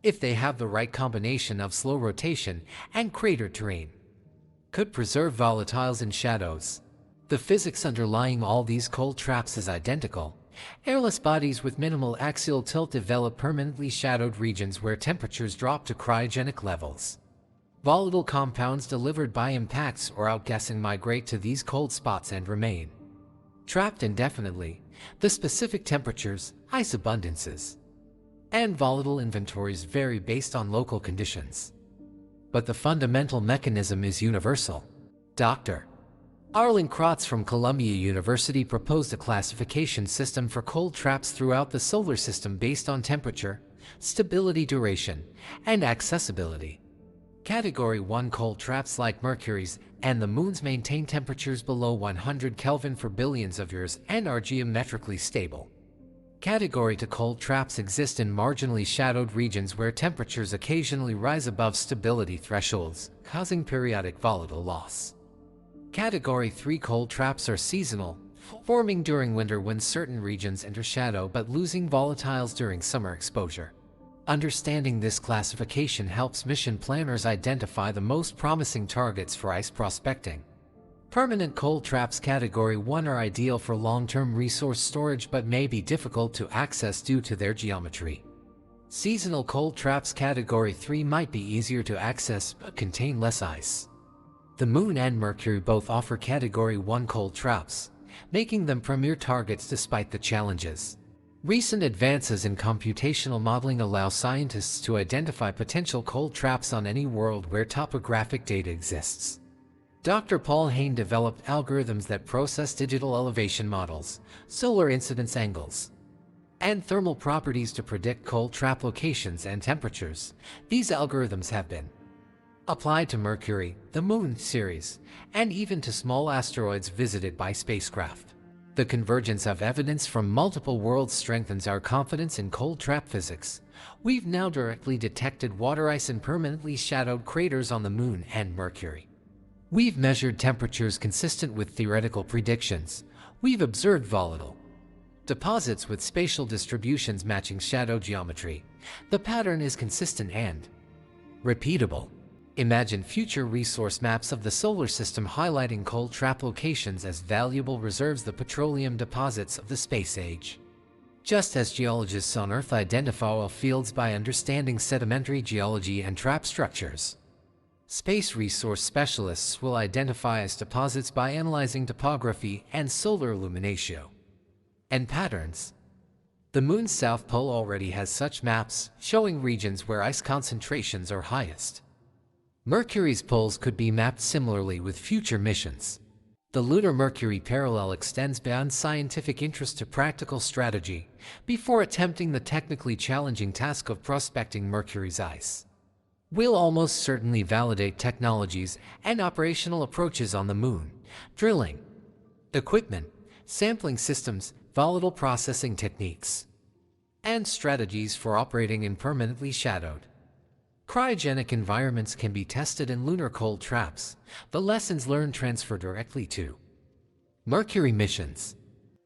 if they have the right combination of slow rotation and crater terrain, could preserve volatiles in shadows. The physics underlying all these cold traps is identical. Airless bodies with minimal axial tilt develop permanently shadowed regions where temperatures drop to cryogenic levels. Volatile compounds delivered by impacts or outgassing migrate to these cold spots and remain trapped indefinitely. The specific temperatures, ice abundances, and volatile inventories vary based on local conditions, but the fundamental mechanism is universal. Dr. Arlen Kratz from Columbia University proposed a classification system for cold traps throughout the solar system based on temperature, stability, duration, and accessibility. Category 1 cold traps like Mercury's and the Moon's maintain temperatures below 100 Kelvin for billions of years and are geometrically stable. Category 2 cold traps exist in marginally shadowed regions where temperatures occasionally rise above stability thresholds, causing periodic volatile loss. Category 3 cold traps are seasonal, forming during winter when certain regions enter shadow but losing volatiles during summer exposure. Understanding this classification helps mission planners identify the most promising targets for ice prospecting. Permanent cold traps Category 1 are ideal for long-term resource storage but may be difficult to access due to their geometry. Seasonal cold traps Category 3 might be easier to access but contain less ice. The Moon and Mercury both offer Category 1 cold traps, making them premier targets despite the challenges. Recent advances in computational modeling allow scientists to identify potential cold traps on any world where topographic data exists. Dr. Paul Hayne developed algorithms that process digital elevation models, solar incidence angles, and thermal properties to predict cold trap locations and temperatures. These algorithms have been applied to Mercury, the Moon, Ceres, and even to small asteroids visited by spacecraft. The convergence of evidence from multiple worlds strengthens our confidence in cold trap physics. We've now directly detected water ice in permanently shadowed craters on the Moon and Mercury. We've measured temperatures consistent with theoretical predictions. We've observed volatile deposits with spatial distributions matching shadow geometry. The pattern is consistent and repeatable. Imagine future resource maps of the solar system highlighting cold trap locations as valuable reserves, the petroleum deposits of the space age. Just as geologists on Earth identify oil fields by understanding sedimentary geology and trap structures, space resource specialists will identify ice deposits by analyzing topography and solar illumination and patterns. The Moon's south pole already has such maps, showing regions where ice concentrations are highest. Mercury's poles could be mapped similarly with future missions. The Lunar-Mercury parallel extends beyond scientific interest to practical strategy before attempting the technically challenging task of prospecting Mercury's ice. We'll almost certainly validate technologies and operational approaches on the Moon: drilling equipment, sampling systems, volatile processing techniques, and strategies for operating in permanently shadowed Cryogenic environments can be tested in lunar cold traps. The lessons learned transfer directly to Mercury missions.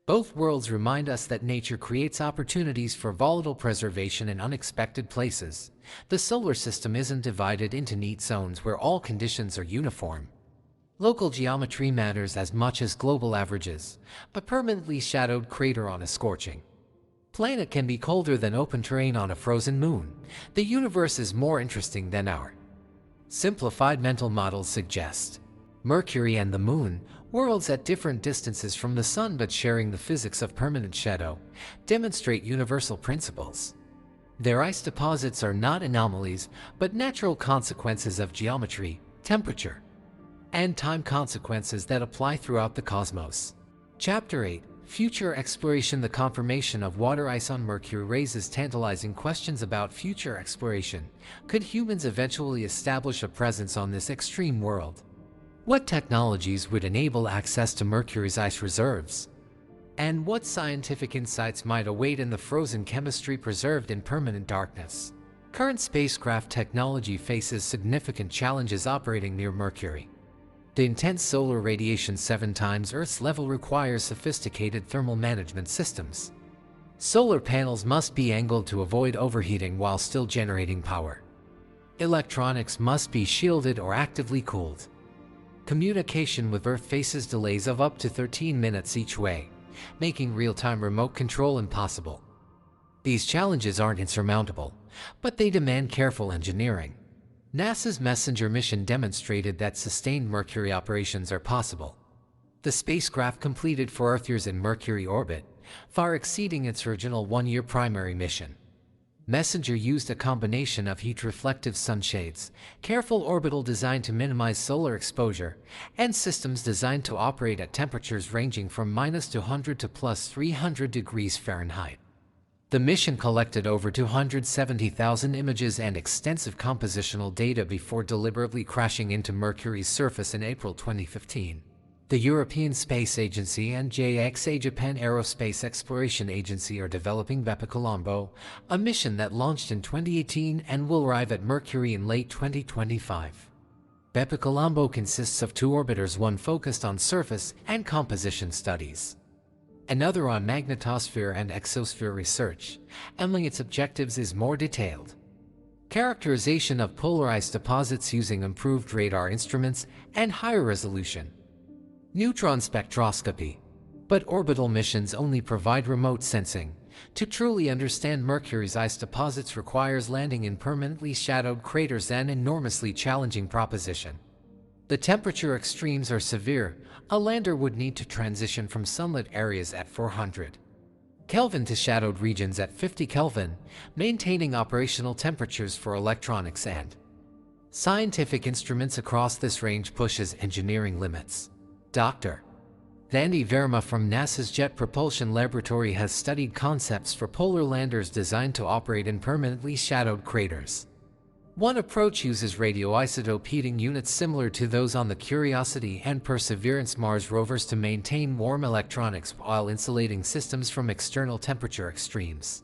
Both worlds remind us that nature creates opportunities for volatile preservation in unexpected places. The solar system isn't divided into neat zones where all conditions are uniform. Local geometry matters as much as global averages. A permanently shadowed crater on a scorching planet can be colder than open terrain on a frozen moon. The universe is more interesting than our simplified mental models suggest. Mercury and the Moon, worlds at different distances from the Sun but sharing the physics of permanent shadow, demonstrate universal principles. Their ice deposits are not anomalies, but natural consequences of geometry, temperature, and time consequences that apply throughout the cosmos. Chapter 8. Future Exploration. The confirmation of water ice on Mercury raises tantalizing questions about future exploration. Could humans eventually establish a presence on this extreme world? What technologies would enable access to Mercury's ice reserves? And what scientific insights might await in the frozen chemistry preserved in permanent darkness? Current spacecraft technology faces significant challenges operating near Mercury. The intense solar radiation 7 times Earth's level requires sophisticated thermal management systems. Solar panels must be angled to avoid overheating while still generating power. Electronics must be shielded or actively cooled. Communication with Earth faces delays of up to 13 minutes each way, making real-time remote control impossible. These challenges aren't insurmountable, but they demand careful engineering. NASA's Messenger mission demonstrated that sustained Mercury operations are possible. The spacecraft completed 4 Earth years in Mercury orbit, far exceeding its original 1-year primary mission. Messenger used a combination of heat-reflective sunshades, careful orbital design to minimize solar exposure, and systems designed to operate at temperatures ranging from -200 to +300 degrees Fahrenheit. The mission collected over 270,000 images and extensive compositional data before deliberately crashing into Mercury's surface in April 2015. The European Space Agency and JXA Japan Aerospace Exploration Agency are developing BepiColombo, a mission that launched in 2018 and will arrive at Mercury in late 2025. BepiColombo consists of 2 orbiters, one focused on surface and composition studies, another on magnetosphere and exosphere research. Among its objectives is more detailed characterization of polar ice deposits using improved radar instruments and higher resolution neutron spectroscopy. But orbital missions only provide remote sensing. To truly understand Mercury's ice deposits requires landing in permanently shadowed craters, an enormously challenging proposition. The temperature extremes are severe. A lander would need to transition from sunlit areas at 400 Kelvin to shadowed regions at 50 Kelvin, maintaining operational temperatures for electronics and scientific instruments across this range pushes engineering limits. Dr. Vandy Verma from NASA's Jet Propulsion Laboratory has studied concepts for polar landers designed to operate in permanently shadowed craters. One approach uses radioisotope heating units similar to those on the Curiosity and Perseverance Mars rovers to maintain warm electronics while insulating systems from external temperature extremes.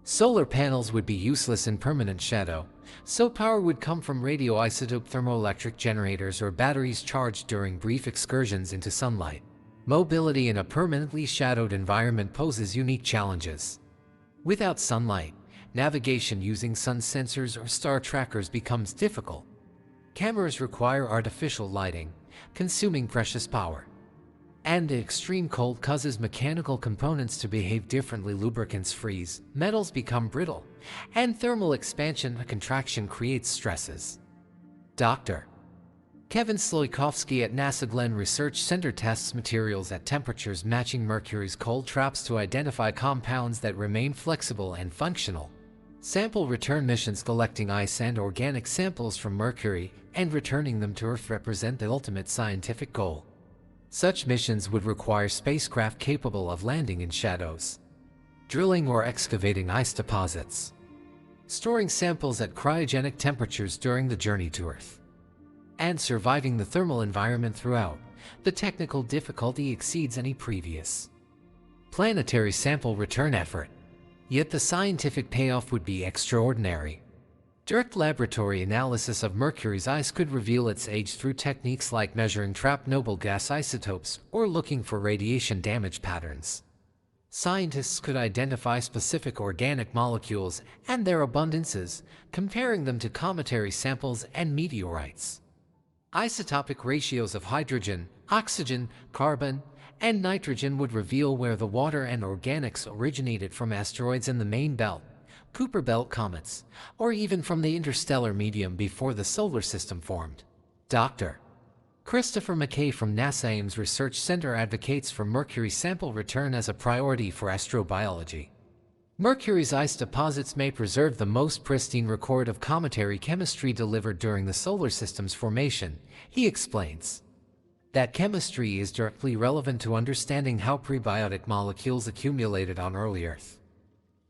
Solar panels would be useless in permanent shadow, so power would come from radioisotope thermoelectric generators or batteries charged during brief excursions into sunlight. Mobility in a permanently shadowed environment poses unique challenges. Without sunlight, navigation using sun sensors or star trackers becomes difficult. Cameras require artificial lighting, consuming precious power. And the extreme cold causes mechanical components to behave differently. Lubricants freeze, metals become brittle, and thermal expansion and contraction creates stresses. Dr. Kevin Sloikowski at NASA Glenn Research Center tests materials at temperatures matching Mercury's cold traps to identify compounds that remain flexible and functional. Sample return missions collecting ice and organic samples from Mercury and returning them to Earth represent the ultimate scientific goal. Such missions would require spacecraft capable of landing in shadows, drilling or excavating ice deposits, storing samples at cryogenic temperatures during the journey to Earth, and surviving the thermal environment throughout. The technical difficulty exceeds any previous planetary sample return effort. Yet the scientific payoff would be extraordinary. Direct laboratory analysis of Mercury's ice could reveal its age through techniques like measuring trapped noble gas isotopes or looking for radiation damage patterns. Scientists could identify specific organic molecules and their abundances, comparing them to cometary samples and meteorites. Isotopic ratios of hydrogen, oxygen, carbon, and nitrogen would reveal where the water and organics originated from asteroids in the main belt, Kuiper belt comets, or even from the interstellar medium before the solar system formed. Dr. Christopher McKay from NASA Ames Research Center advocates for Mercury sample return as a priority for astrobiology. Mercury's ice deposits may preserve the most pristine record of cometary chemistry delivered during the solar system's formation, he explains. That chemistry is directly relevant to understanding how prebiotic molecules accumulated on early Earth.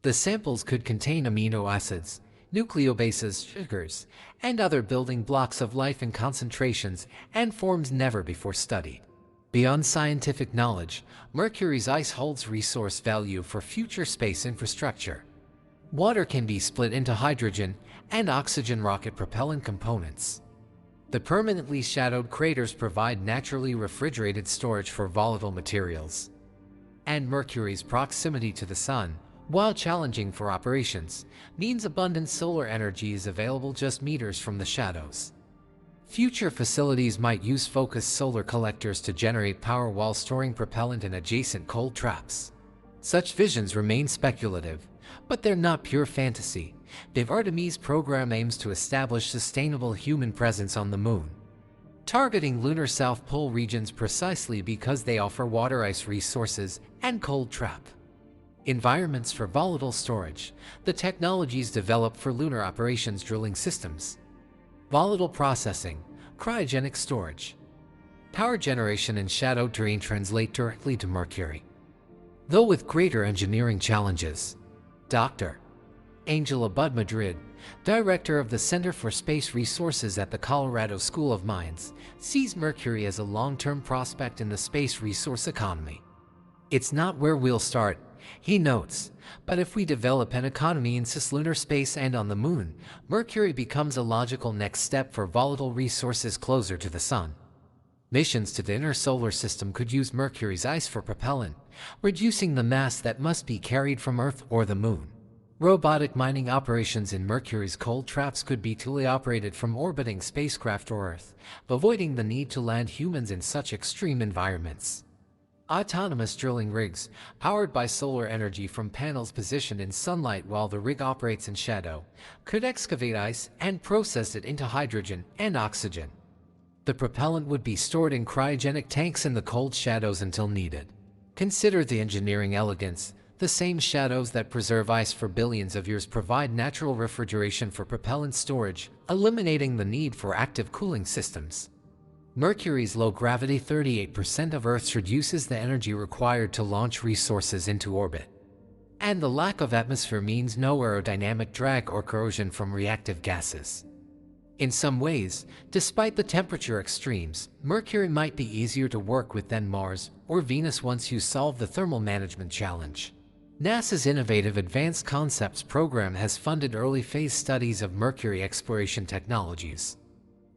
The samples could contain amino acids, nucleobases, sugars, and other building blocks of life in concentrations and forms never before studied. Beyond scientific knowledge, Mercury's ice holds resource value for future space infrastructure. Water can be split into hydrogen and oxygen rocket propellant components. The permanently shadowed craters provide naturally refrigerated storage for volatile materials. And Mercury's proximity to the Sun, while challenging for operations, means abundant solar energy is available just meters from the shadows. Future facilities might use focused solar collectors to generate power while storing propellant in adjacent cold traps. Such visions remain speculative, but they're not pure fantasy. The Artemis program aims to establish sustainable human presence on the Moon, targeting lunar South Pole regions precisely because they offer water ice resources and cold trap environments for volatile storage. The technologies developed for lunar operations drilling systems, volatile processing, cryogenic storage, power generation, and shadow terrain translate directly to Mercury, though with greater engineering challenges. Dr. Angela Budd Madrid, director of the Center for Space Resources at the Colorado School of Mines, sees Mercury as a long-term prospect in the space resource economy. It's not where we'll start, he notes, but if we develop an economy in cislunar space and on the Moon, Mercury becomes a logical next step for volatile resources closer to the Sun. Missions to the inner solar system could use Mercury's ice for propellant, reducing the mass that must be carried from Earth or the Moon. Robotic mining operations in Mercury's cold traps could be teleoperated from orbiting spacecraft or Earth, avoiding the need to land humans in such extreme environments. Autonomous drilling rigs, powered by solar energy from panels positioned in sunlight while the rig operates in shadow, could excavate ice and process it into hydrogen and oxygen. The propellant would be stored in cryogenic tanks in the cold shadows until needed. Consider the engineering elegance. The same shadows that preserve ice for billions of years provide natural refrigeration for propellant storage, eliminating the need for active cooling systems. Mercury's low gravity, 38% of Earth's, reduces the energy required to launch resources into orbit. And the lack of atmosphere means no aerodynamic drag or corrosion from reactive gases. In some ways, despite the temperature extremes, Mercury might be easier to work with than Mars or Venus once you solve the thermal management challenge. NASA's Innovative Advanced Concepts program has funded early-phase studies of Mercury exploration technologies.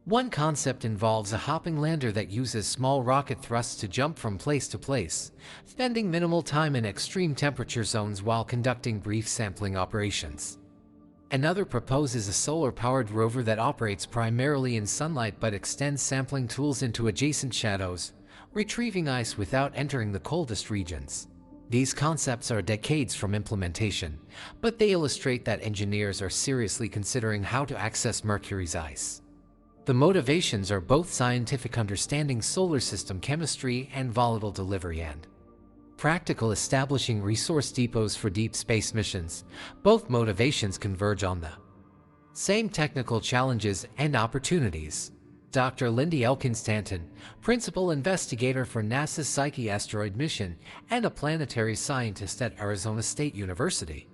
One concept involves a hopping lander that uses small rocket thrusts to jump from place to place, spending minimal time in extreme temperature zones while conducting brief sampling operations. Another proposes a solar-powered rover that operates primarily in sunlight but extends sampling tools into adjacent shadows, retrieving ice without entering the coldest regions. These concepts are decades from implementation, but they illustrate that engineers are seriously considering how to access Mercury's ice. The motivations are both scientific understanding solar system chemistry and volatile delivery and practical establishing resource depots for deep space missions. Both motivations converge on the same technical challenges and opportunities. Dr. Lindy Elkins-Stanton, principal investigator for NASA's Psyche asteroid mission and a planetary scientist at Arizona State University,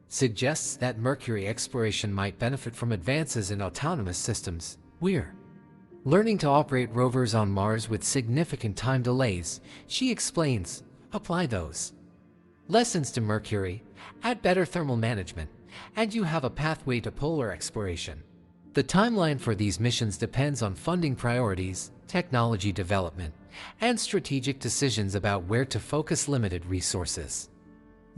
suggests that Mercury exploration might benefit from advances in autonomous systems. We're learning to operate rovers on Mars with significant time delays, she explains. Apply those lessons to Mercury, add better thermal management, and you have a pathway to polar exploration. The timeline for these missions depends on funding priorities, technology development, and strategic decisions about where to focus limited resources.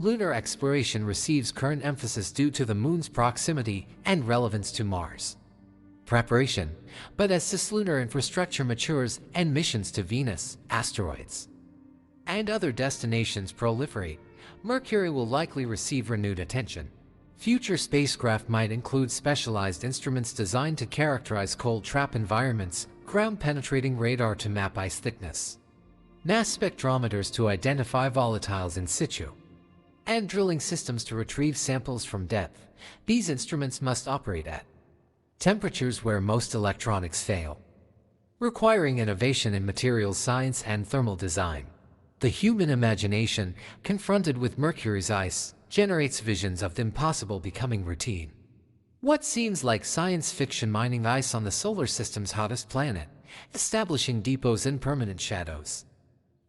Lunar exploration receives current emphasis due to the Moon's proximity and relevance to Mars. Preparation, but as cislunar infrastructure matures and missions to Venus, asteroids, and other destinations proliferate, Mercury will likely receive renewed attention. Future spacecraft might include specialized instruments designed to characterize cold trap environments, ground-penetrating radar to map ice thickness, mass spectrometers to identify volatiles in situ, and drilling systems to retrieve samples from depth. These instruments must operate at temperatures where most electronics fail, requiring innovation in materials science and thermal design. The human imagination, confronted with Mercury's ice, generates visions of the impossible becoming routine. What seems like science fiction: mining ice on the solar system's hottest planet, establishing depots in permanent shadows,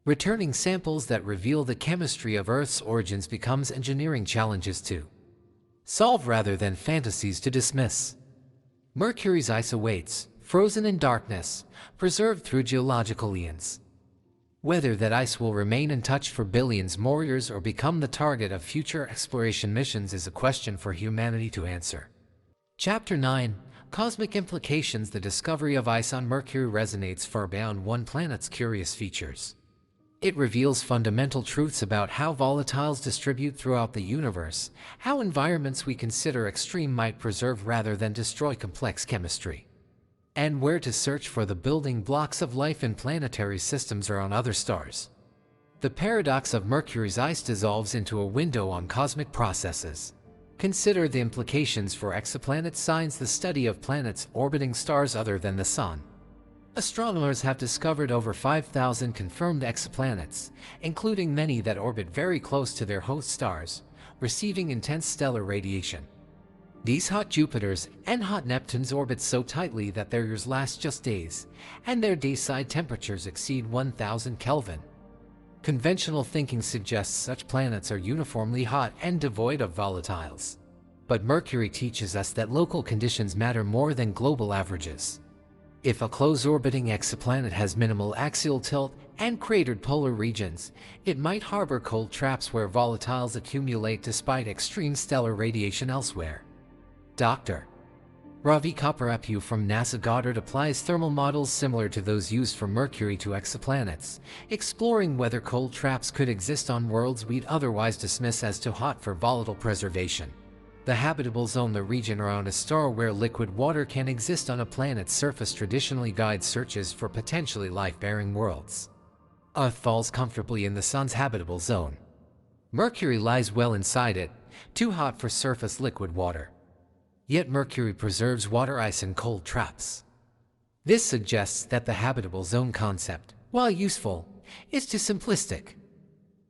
returning samples that reveal the chemistry of Earth's origins, becomes engineering challenges to solve rather than fantasies to dismiss. Mercury's ice awaits, frozen in darkness, preserved through geological eons. Whether that ice will remain untouched for billions more years or become the target of future exploration missions is a question for humanity to answer. Chapter 9: Cosmic Implications. The discovery of ice on Mercury resonates far beyond one planet's curious features. It reveals fundamental truths about how volatiles distribute throughout the universe, how environments we consider extreme might preserve rather than destroy complex chemistry, and where to search for the building blocks of life in planetary systems or on other stars. The paradox of Mercury's ice dissolves into a window on cosmic processes. Consider the implications for exoplanet science, the study of planets orbiting stars other than the Sun. Astronomers have discovered over 5,000 confirmed exoplanets, including many that orbit very close to their host stars, receiving intense stellar radiation. These hot Jupiters and hot Neptunes orbit so tightly that their years last just days, and their dayside temperatures exceed 1,000 Kelvin. Conventional thinking suggests such planets are uniformly hot and devoid of volatiles. But Mercury teaches us that local conditions matter more than global averages. If a close-orbiting exoplanet has minimal axial tilt and cratered polar regions, it might harbor cold traps where volatiles accumulate despite extreme stellar radiation elsewhere. Dr. Ravi Kaparapu from NASA Goddard applies thermal models similar to those used for Mercury to exoplanets, exploring whether cold traps could exist on worlds we'd otherwise dismiss as too hot for volatile preservation. The habitable zone, the region around a star where liquid water can exist on a planet's surface, traditionally guides searches for potentially life-bearing worlds. Earth falls comfortably in the Sun's habitable zone. Mercury lies well inside it, too hot for surface liquid water. Yet Mercury preserves water ice and cold traps. This suggests that the habitable zone concept, while useful, is too simplistic.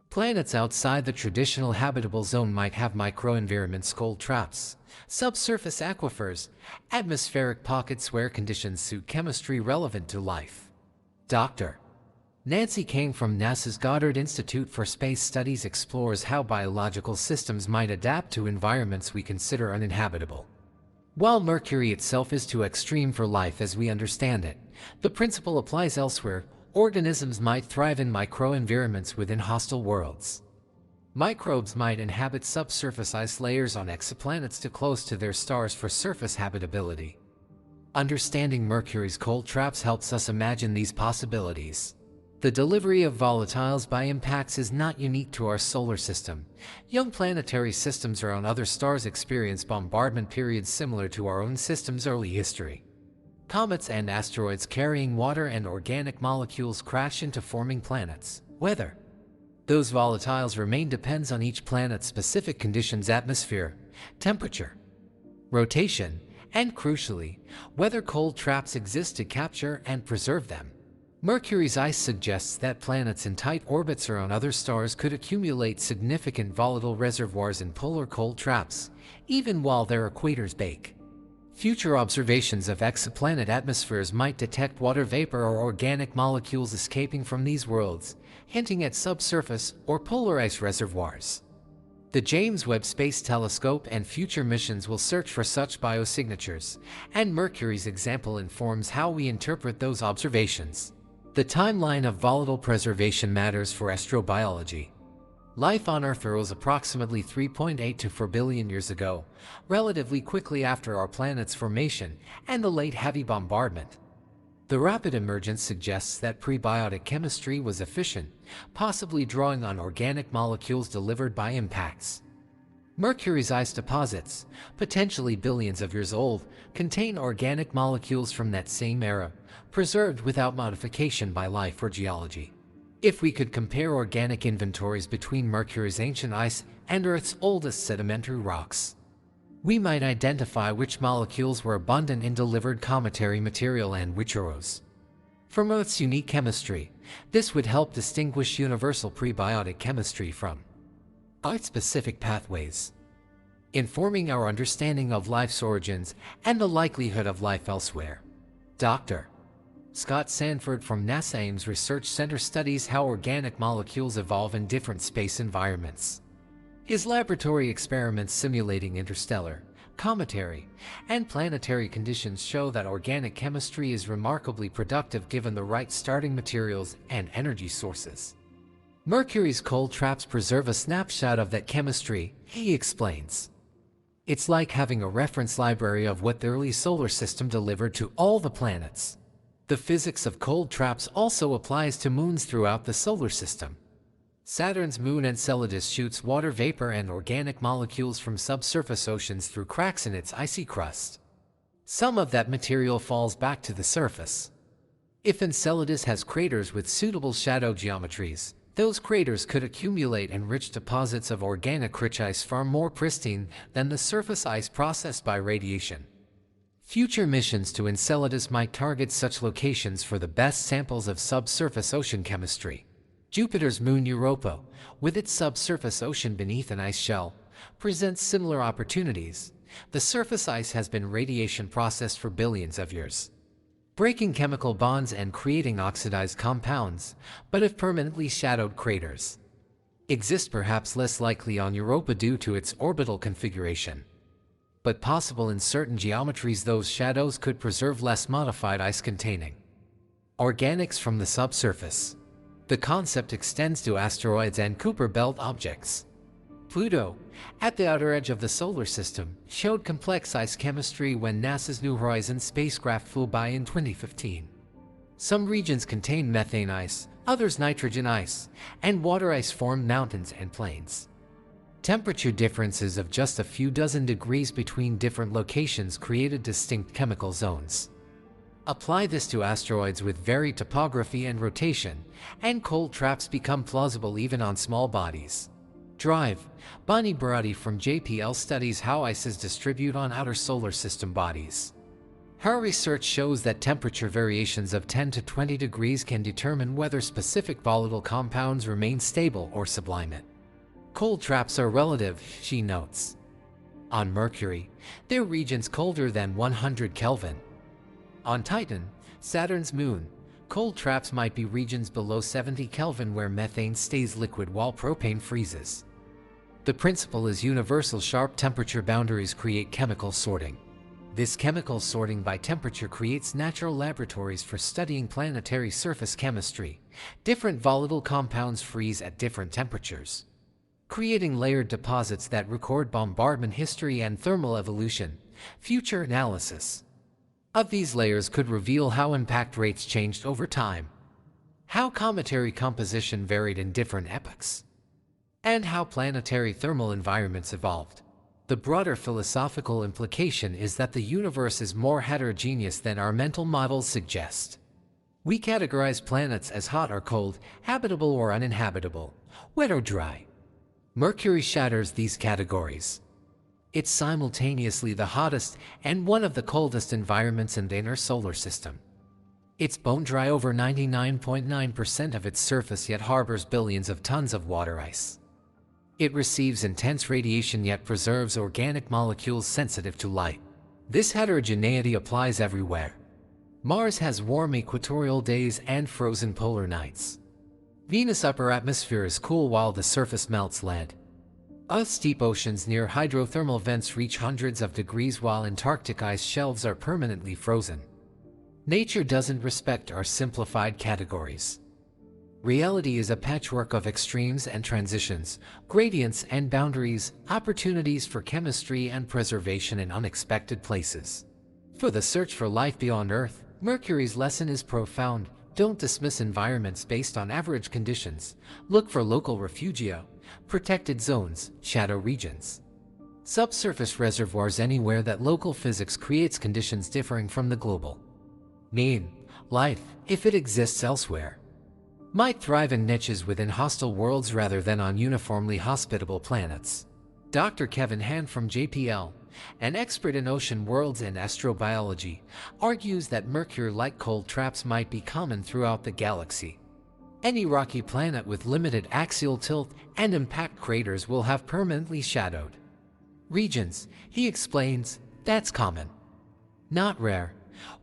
Planets outside the traditional habitable zone might have microenvironments, cold traps, subsurface aquifers, atmospheric pockets where conditions suit chemistry relevant to life. Dr. Nancy Kang from NASA's Goddard Institute for Space Studies explores how biological systems might adapt to environments we consider uninhabitable. While Mercury itself is too extreme for life as we understand it, the principle applies elsewhere. Organisms might thrive in microenvironments within hostile worlds. Microbes might inhabit subsurface ice layers on exoplanets too close to their stars for surface habitability. Understanding Mercury's cold traps helps us imagine these possibilities. The delivery of volatiles by impacts is not unique to our solar system. Young planetary systems around other stars experience bombardment periods similar to our own system's early history. Comets and asteroids carrying water and organic molecules crash into forming planets. Whether those volatiles remain depends on each planet's specific conditions: atmosphere, temperature, rotation, and crucially, whether cold traps exist to capture and preserve them. Mercury's ice suggests that planets in tight orbits around other stars could accumulate significant volatile reservoirs in polar cold traps, even while their equators bake. Future observations of exoplanet atmospheres might detect water vapor or organic molecules escaping from these worlds, hinting at subsurface or polar ice reservoirs. The James Webb Space Telescope and future missions will search for such biosignatures, and Mercury's example informs how we interpret those observations. The timeline of volatile preservation matters for astrobiology. Life on Earth arose approximately 3.8 to 4 billion years ago, relatively quickly after our planet's formation and the late heavy bombardment. The rapid emergence suggests that prebiotic chemistry was efficient, possibly drawing on organic molecules delivered by impacts. Mercury's ice deposits, potentially billions of years old, contain organic molecules from that same era, preserved without modification by life or geology. If we could compare organic inventories between Mercury's ancient ice and Earth's oldest sedimentary rocks, we might identify which molecules were abundant in delivered cometary material and which arose from Earth's unique chemistry. This would help distinguish universal prebiotic chemistry from Earth-specific pathways, informing our understanding of life's origins and the likelihood of life elsewhere. Dr. Scott Sanford from NASA Ames Research Center studies how organic molecules evolve in different space environments. His laboratory experiments simulating interstellar, cometary, and planetary conditions show that organic chemistry is remarkably productive given the right starting materials and energy sources. Mercury's cold traps preserve a snapshot of that chemistry, he explains. It's like having a reference library of what the early solar system delivered to all the planets. The physics of cold traps also applies to moons throughout the solar system. Saturn's moon Enceladus shoots water vapor and organic molecules from subsurface oceans through cracks in its icy crust. Some of that material falls back to the surface. If Enceladus has craters with suitable shadow geometries, those craters could accumulate enriched deposits of organic rich ice far more pristine than the surface ice processed by radiation. Future missions to Enceladus might target such locations for the best samples of subsurface ocean chemistry. Jupiter's moon Europa, with its subsurface ocean beneath an ice shell, presents similar opportunities. The surface ice has been radiation processed for billions of years, breaking chemical bonds and creating oxidized compounds, but if permanently shadowed craters exist, perhaps less likely on Europa due to its orbital configuration, but possible in certain geometries. Those shadows could preserve less modified ice containing organics from the subsurface. The concept extends to asteroids and Kuiper belt objects. Pluto, at the outer edge of the solar system, showed complex ice chemistry when NASA's New Horizons spacecraft flew by in 2015. Some regions contain methane ice, others nitrogen ice, and water ice formed mountains and plains. Temperature differences of just a few dozen degrees between different locations created distinct chemical zones. Apply this to asteroids with varied topography and rotation, and cold traps become plausible even on small bodies. Drive. Bonnie Barati from JPL studies how ices distribute on outer solar system bodies. Her research shows that temperature variations of 10 to 20 degrees can determine whether specific volatile compounds remain stable or sublimate. Cold traps are relative, she notes. On Mercury, there are regions colder than 100 Kelvin. On Titan, Saturn's moon, cold traps might be regions below 70 Kelvin where methane stays liquid while propane freezes. The principle is universal. Sharp temperature boundaries create chemical sorting. This chemical sorting by temperature creates natural laboratories for studying planetary surface chemistry. Different volatile compounds freeze at different temperatures, creating layered deposits that record bombardment history and thermal evolution. Future analysis of these layers could reveal how impact rates changed over time, how cometary composition varied in different epochs, and how planetary thermal environments evolved. The broader philosophical implication is that the universe is more heterogeneous than our mental models suggest. We categorize planets as hot or cold, habitable or uninhabitable, wet or dry. Mercury shatters these categories. It's simultaneously the hottest and one of the coldest environments in the inner solar system. It's bone dry over 99.9% of its surface yet harbors billions of tons of water ice. It receives intense radiation yet preserves organic molecules sensitive to light. This heterogeneity applies everywhere. Mars has warm equatorial days and frozen polar nights. Venus' upper atmosphere is cool while the surface melts lead. Earth's deep oceans near hydrothermal vents reach hundreds of degrees while Antarctic ice shelves are permanently frozen. Nature doesn't respect our simplified categories. Reality is a patchwork of extremes and transitions, gradients and boundaries, opportunities for chemistry and preservation in unexpected places. For the search for life beyond Earth, Mercury's lesson is profound. Don't dismiss environments based on average conditions. Look for local refugia, protected zones, shadow regions, subsurface reservoirs anywhere that local physics creates conditions differing from the global mean. Life, if it exists elsewhere, might thrive in niches within hostile worlds rather than on uniformly hospitable planets. Dr. Kevin Hand from JPL, an expert in ocean worlds and astrobiology, argues that Mercury-like cold traps might be common throughout the galaxy. Any rocky planet with limited axial tilt and impact craters will have permanently shadowed regions. He explains, that's common, not rare,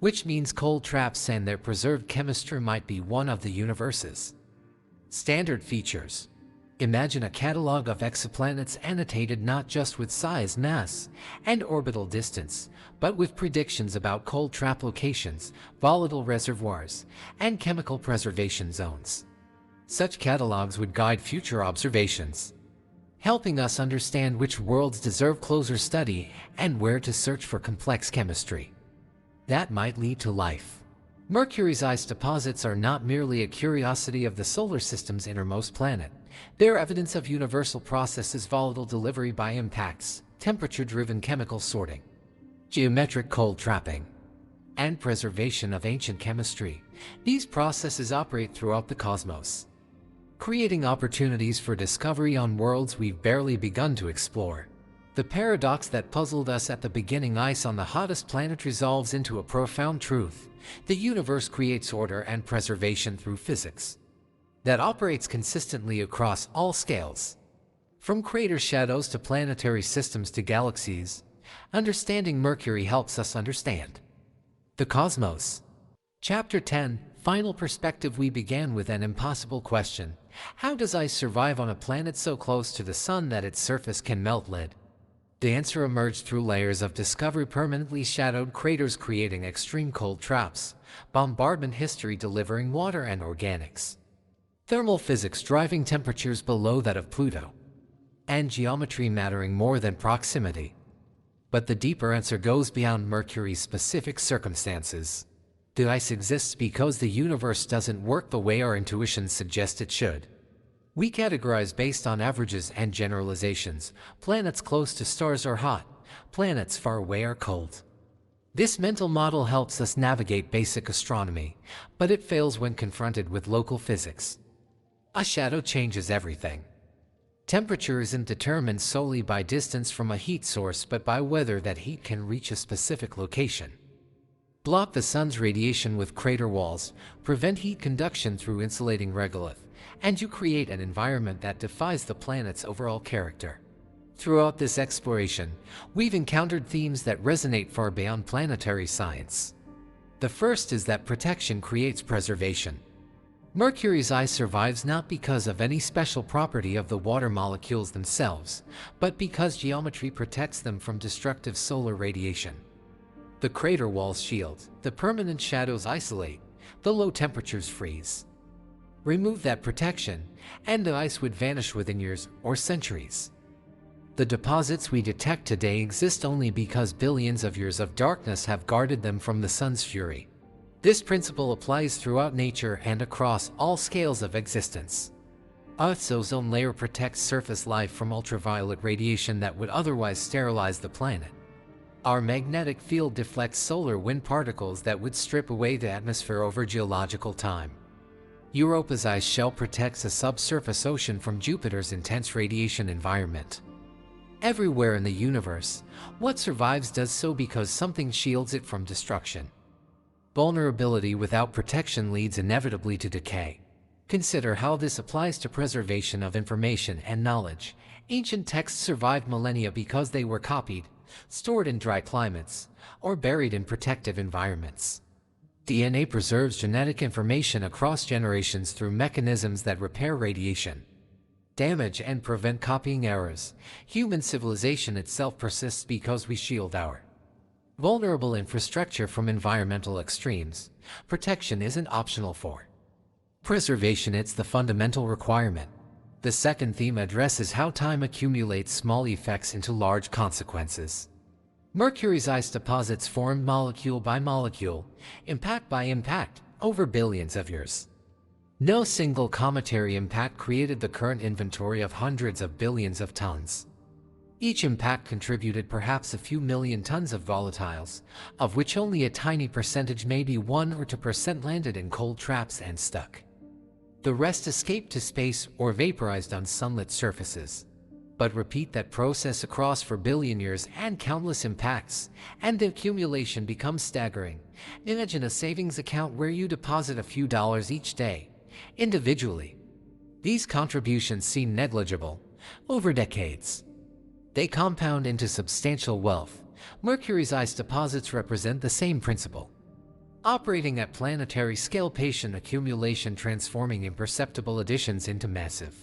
which means cold traps and their preserved chemistry might be one of the universe's standard features. Imagine a catalog of exoplanets annotated not just with size, mass, and orbital distance, but with predictions about cold trap locations, volatile reservoirs, and chemical preservation zones. Such catalogs would guide future observations, helping us understand which worlds deserve closer study and where to search for complex chemistry that might lead to life. Mercury's ice deposits are not merely a curiosity of the solar system's innermost planet. They're evidence of universal processes: volatile delivery by impacts, temperature-driven chemical sorting, geometric cold trapping, and preservation of ancient chemistry. These processes operate throughout the cosmos, creating opportunities for discovery on worlds we've barely begun to explore. The paradox that puzzled us at the beginning, ice on the hottest planet, resolves into a profound truth. The universe creates order and preservation through physics that operates consistently across all scales. From crater shadows to planetary systems to galaxies, understanding Mercury helps us understand the cosmos. Chapter 10, Final Perspective. We began with an impossible question. How does ice survive on a planet so close to the sun that its surface can melt lead? The answer emerged through layers of discovery: permanently shadowed craters creating extreme cold traps, bombardment history delivering water and organics, thermal physics driving temperatures below that of Pluto, and geometry mattering more than proximity. But the deeper answer goes beyond Mercury's specific circumstances. The ice exists because the universe doesn't work the way our intuitions suggest it should. We categorize based on averages and generalizations. Planets close to stars are hot, planets far away are cold. This mental model helps us navigate basic astronomy, but it fails when confronted with local physics. A shadow changes everything. Temperature isn't determined solely by distance from a heat source, but by whether that heat can reach a specific location. Block the sun's radiation with crater walls, prevent heat conduction through insulating regolith, and you create an environment that defies the planet's overall character. Throughout this exploration, we've encountered themes that resonate far beyond planetary science. The first is that protection creates preservation. Mercury's ice survives not because of any special property of the water molecules themselves, but because geometry protects them from destructive solar radiation. The crater walls shield, the permanent shadows isolate, the low temperatures freeze. Remove that protection, and the ice would vanish within years or centuries. The deposits we detect today exist only because billions of years of darkness have guarded them from the sun's fury. This principle applies throughout nature and across all scales of existence. Earth's ozone layer protects surface life from ultraviolet radiation that would otherwise sterilize the planet. Our magnetic field deflects solar wind particles that would strip away the atmosphere over geological time. Europa's ice shell protects a subsurface ocean from Jupiter's intense radiation environment. Everywhere in the universe, what survives does so because something shields it from destruction. Vulnerability without protection leads inevitably to decay. Consider how this applies to preservation of information and knowledge. Ancient texts survived millennia because they were copied, stored in dry climates, or buried in protective environments. DNA preserves genetic information across generations through mechanisms that repair radiation. damage and prevent copying errors. Human civilization itself persists because we shield our vulnerable infrastructure from environmental extremes. Protection isn't optional for preservation, it's the fundamental requirement. The second theme addresses how time accumulates small effects into large consequences. Mercury's ice deposits formed molecule by molecule, impact by impact, over billions of years. No single cometary impact created the current inventory of hundreds of billions of tons. Each impact contributed perhaps a few million tons of volatiles, of which only a tiny percentage, maybe 1 or 2%, landed in cold traps and stuck. The rest escaped to space or vaporized on sunlit surfaces. But repeat that process across for billion years and countless impacts, and the accumulation becomes staggering. Imagine a savings account where you deposit a few dollars each day, individually. These contributions seem negligible. Over decades, they compound into substantial wealth. Mercury's ice deposits represent the same principle. Operating at planetary scale, patient accumulation transforming imperceptible additions into massive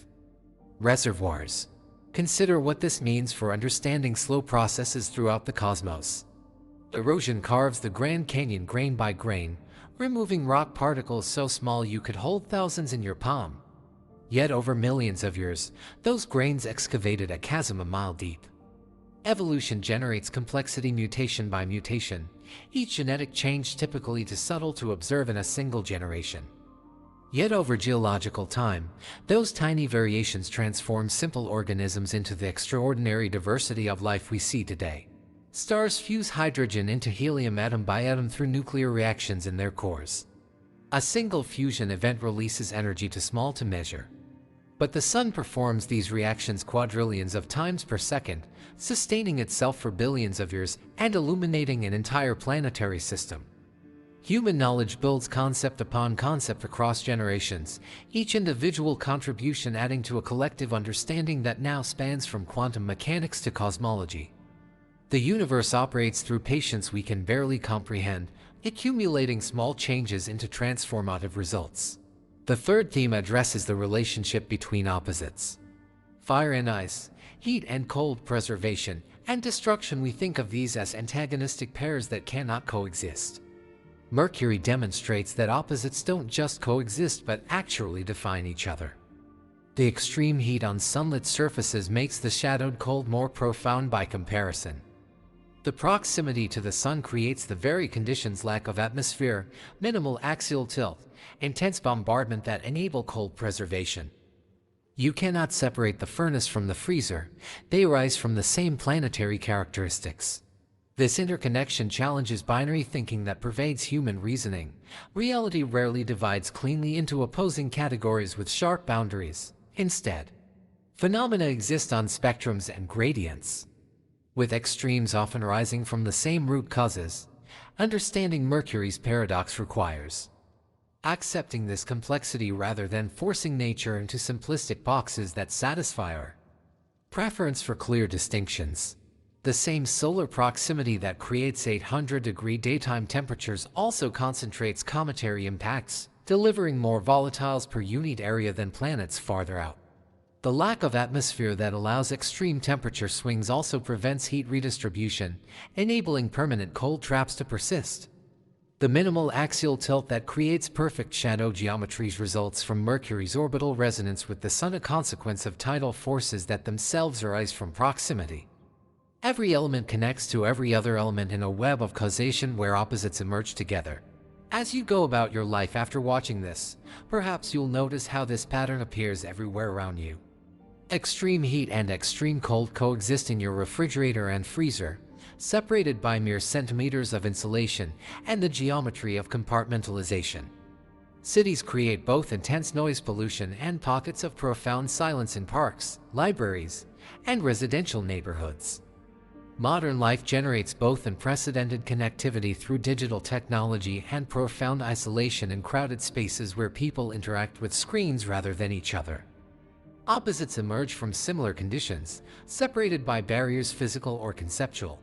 reservoirs. Consider what this means for understanding slow processes throughout the cosmos. Erosion carves the Grand Canyon grain by grain, removing rock particles so small you could hold thousands in your palm. Yet over millions of years, those grains excavated a chasm a mile deep. Evolution generates complexity mutation by mutation, each genetic change typically too subtle to observe in a single generation. Yet over geological time, those tiny variations transform simple organisms into the extraordinary diversity of life we see today. Stars fuse hydrogen into helium atom by atom through nuclear reactions in their cores. A single fusion event releases energy too small to measure. But the Sun performs these reactions quadrillions of times per second, sustaining itself for billions of years and illuminating an entire planetary system. Human knowledge builds concept upon concept across generations, each individual contribution adding to a collective understanding that now spans from quantum mechanics to cosmology. The universe operates through patience we can barely comprehend, accumulating small changes into transformative results. The third theme addresses the relationship between opposites. Fire and ice, heat and cold, preservation and destruction. We think of these as antagonistic pairs that cannot coexist. Mercury demonstrates that opposites don't just coexist but actually define each other. The extreme heat on sunlit surfaces makes the shadowed cold more profound by comparison. The proximity to the Sun creates the very conditions: lack of atmosphere, minimal axial tilt, intense bombardment that enable cold preservation. You cannot separate the furnace from the freezer, they rise from the same planetary characteristics. This interconnection challenges binary thinking that pervades human reasoning. Reality rarely divides cleanly into opposing categories with sharp boundaries. Instead, phenomena exist on spectrums and gradients, with extremes often rising from the same root causes. Understanding Mercury's paradox requires accepting this complexity rather than forcing nature into simplistic boxes that satisfy our preference for clear distinctions. The same solar proximity that creates 800-degree daytime temperatures also concentrates cometary impacts, delivering more volatiles per unit area than planets farther out. The lack of atmosphere that allows extreme temperature swings also prevents heat redistribution, enabling permanent cold traps to persist. The minimal axial tilt that creates perfect shadow geometries results from Mercury's orbital resonance with the Sun, a consequence of tidal forces that themselves arise from proximity. Every element connects to every other element in a web of causation where opposites emerge together. As you go about your life after watching this, perhaps you'll notice how this pattern appears everywhere around you. Extreme heat and extreme cold coexist in your refrigerator and freezer, separated by mere centimeters of insulation and the geometry of compartmentalization. Cities create both intense noise pollution and pockets of profound silence in parks, libraries, and residential neighborhoods. Modern life generates both unprecedented connectivity through digital technology and profound isolation in crowded spaces where people interact with screens rather than each other. Opposites emerge from similar conditions, separated by barriers physical or conceptual.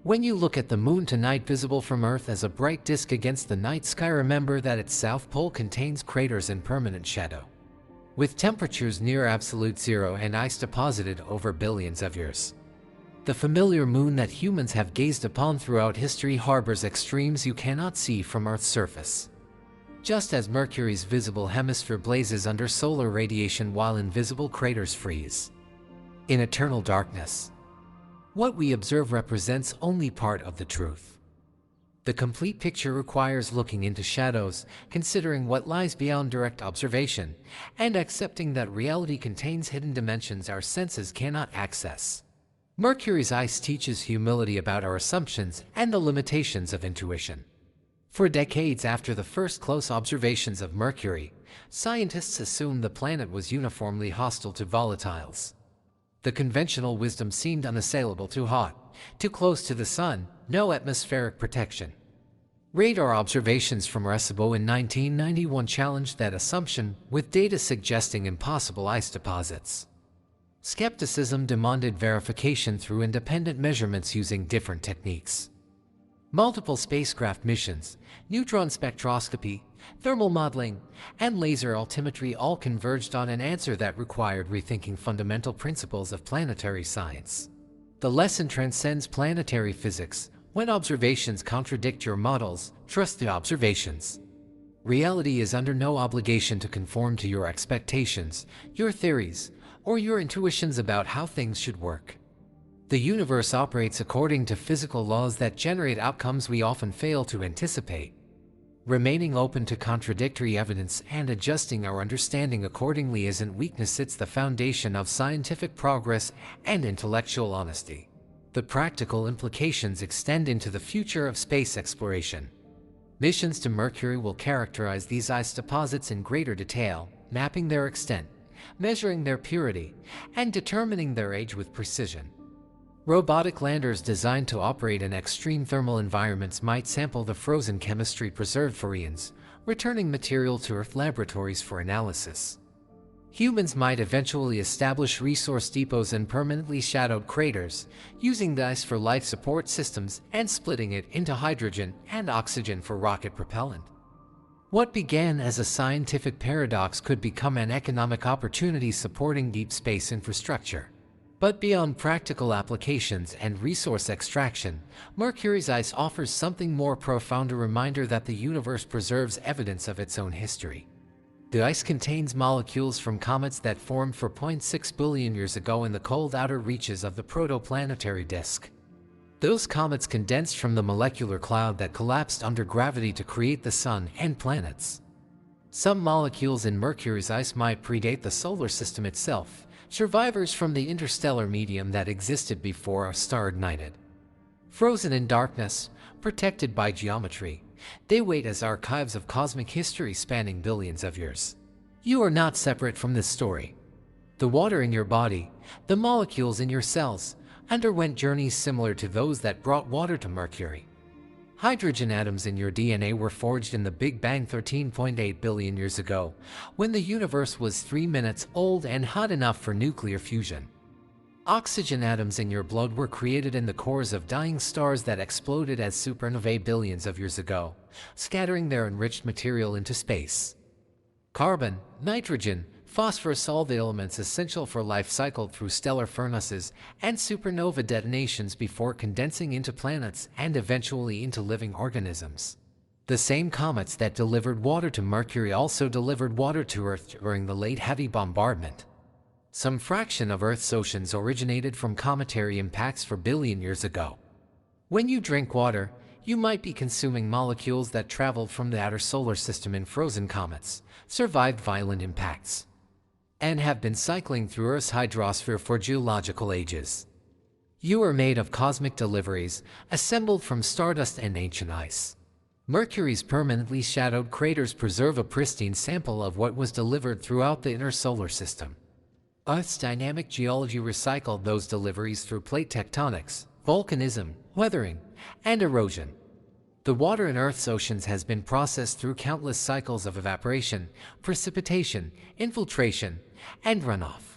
When you look at the moon tonight, visible from Earth as a bright disk against the night sky, remember that its south pole contains craters and permanent shadow. with temperatures near absolute zero and ice deposited over billions of years. The familiar moon that humans have gazed upon throughout history harbors extremes you cannot see from Earth's surface. Just as Mercury's visible hemisphere blazes under solar radiation while invisible craters freeze in eternal darkness, what we observe represents only part of the truth. The complete picture requires looking into shadows, considering what lies beyond direct observation, and accepting that reality contains hidden dimensions our senses cannot access. Mercury's ice teaches humility about our assumptions and the limitations of intuition. For decades after the first close observations of Mercury, scientists assumed the planet was uniformly hostile to volatiles. The conventional wisdom seemed unassailable: too hot, too close to the sun, no atmospheric protection. Radar observations from Arecibo in 1991 challenged that assumption, with data suggesting impossible ice deposits. Skepticism demanded verification through independent measurements using different techniques. Multiple spacecraft missions, neutron spectroscopy, thermal modeling, and laser altimetry all converged on an answer that required rethinking fundamental principles of planetary science. The lesson transcends planetary physics. When observations contradict your models, trust the observations. Reality is under no obligation to conform to your expectations, your theories, or your intuitions about how things should work. The universe operates according to physical laws that generate outcomes we often fail to anticipate. Remaining open to contradictory evidence and adjusting our understanding accordingly isn't weakness, it's the foundation of scientific progress and intellectual honesty. The practical implications extend into the future of space exploration. Missions to Mercury will characterize these ice deposits in greater detail, mapping their extent, measuring their purity, and determining their age with precision. Robotic landers designed to operate in extreme thermal environments might sample the frozen chemistry preserved for eons, returning material to Earth laboratories for analysis. Humans might eventually establish resource depots in permanently shadowed craters, using the ice for life support systems and splitting it into hydrogen and oxygen for rocket propellant. What began as a scientific paradox could become an economic opportunity supporting deep space infrastructure. But beyond practical applications and resource extraction, Mercury's ice offers something more profound: a reminder that the universe preserves evidence of its own history. The ice contains molecules from comets that formed 4.6 billion years ago in the cold outer reaches of the protoplanetary disk. Those comets condensed from the molecular cloud that collapsed under gravity to create the Sun and planets. Some molecules in Mercury's ice might predate the solar system itself, survivors from the interstellar medium that existed before our star ignited. Frozen in darkness, protected by geometry, they wait as archives of cosmic history spanning billions of years. You are not separate from this story. The water in your body, the molecules in your cells, underwent journeys similar to those that brought water to Mercury. Hydrogen atoms in your DNA were forged in the Big Bang 13.8 billion years ago, when the universe was 3 minutes old and hot enough for nuclear fusion. Oxygen atoms in your blood were created in the cores of dying stars that exploded as supernovae billions of years ago, scattering their enriched material into space. Carbon, nitrogen, phosphorus, all the elements essential for life, cycled through stellar furnaces and supernova detonations before condensing into planets and eventually into living organisms. The same comets that delivered water to Mercury also delivered water to Earth during the late heavy bombardment. Some fraction of Earth's oceans originated from cometary impacts 4 billion years ago. When you drink water, you might be consuming molecules that traveled from the outer solar system in frozen comets, survived violent impacts, and have been cycling through Earth's hydrosphere for geological ages. You are made of cosmic deliveries, assembled from stardust and ancient ice. Mercury's permanently shadowed craters preserve a pristine sample of what was delivered throughout the inner solar system. Earth's dynamic geology recycled those deliveries through plate tectonics, volcanism, weathering, and erosion. The water in Earth's oceans has been processed through countless cycles of evaporation, precipitation, infiltration, and runoff.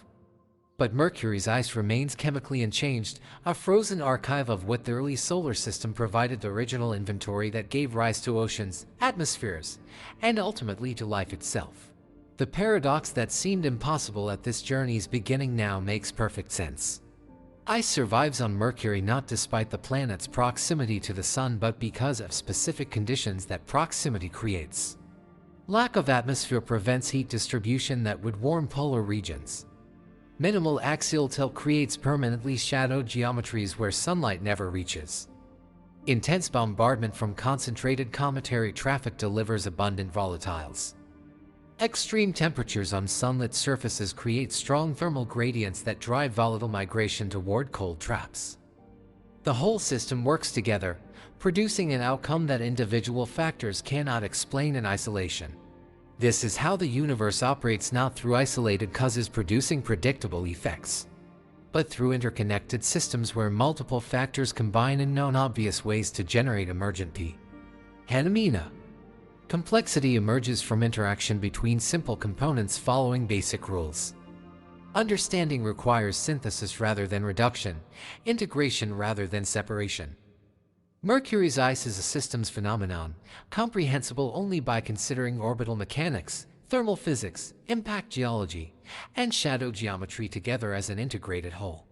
But Mercury's ice remains chemically unchanged, a frozen archive of what the early solar system provided: the original inventory that gave rise to oceans, atmospheres, and ultimately to life itself. The paradox that seemed impossible at this journey's beginning now makes perfect sense. Ice survives on Mercury not despite the planet's proximity to the Sun but because of specific conditions that proximity creates. Lack of atmosphere prevents heat distribution that would warm polar regions. Minimal axial tilt creates permanently shadowed geometries where sunlight never reaches. Intense bombardment from concentrated cometary traffic delivers abundant volatiles. Extreme temperatures on sunlit surfaces create strong thermal gradients that drive volatile migration toward cold traps. The whole system works together, producing an outcome that individual factors cannot explain in isolation. This is how the universe operates, not through isolated causes producing predictable effects, but through interconnected systems where multiple factors combine in non-obvious ways to generate emergent phenomena. Complexity emerges from interaction between simple components following basic rules. Understanding requires synthesis rather than reduction, integration rather than separation. Mercury's ice is a systems phenomenon, comprehensible only by considering orbital mechanics, thermal physics, impact geology, and shadow geometry together as an integrated whole.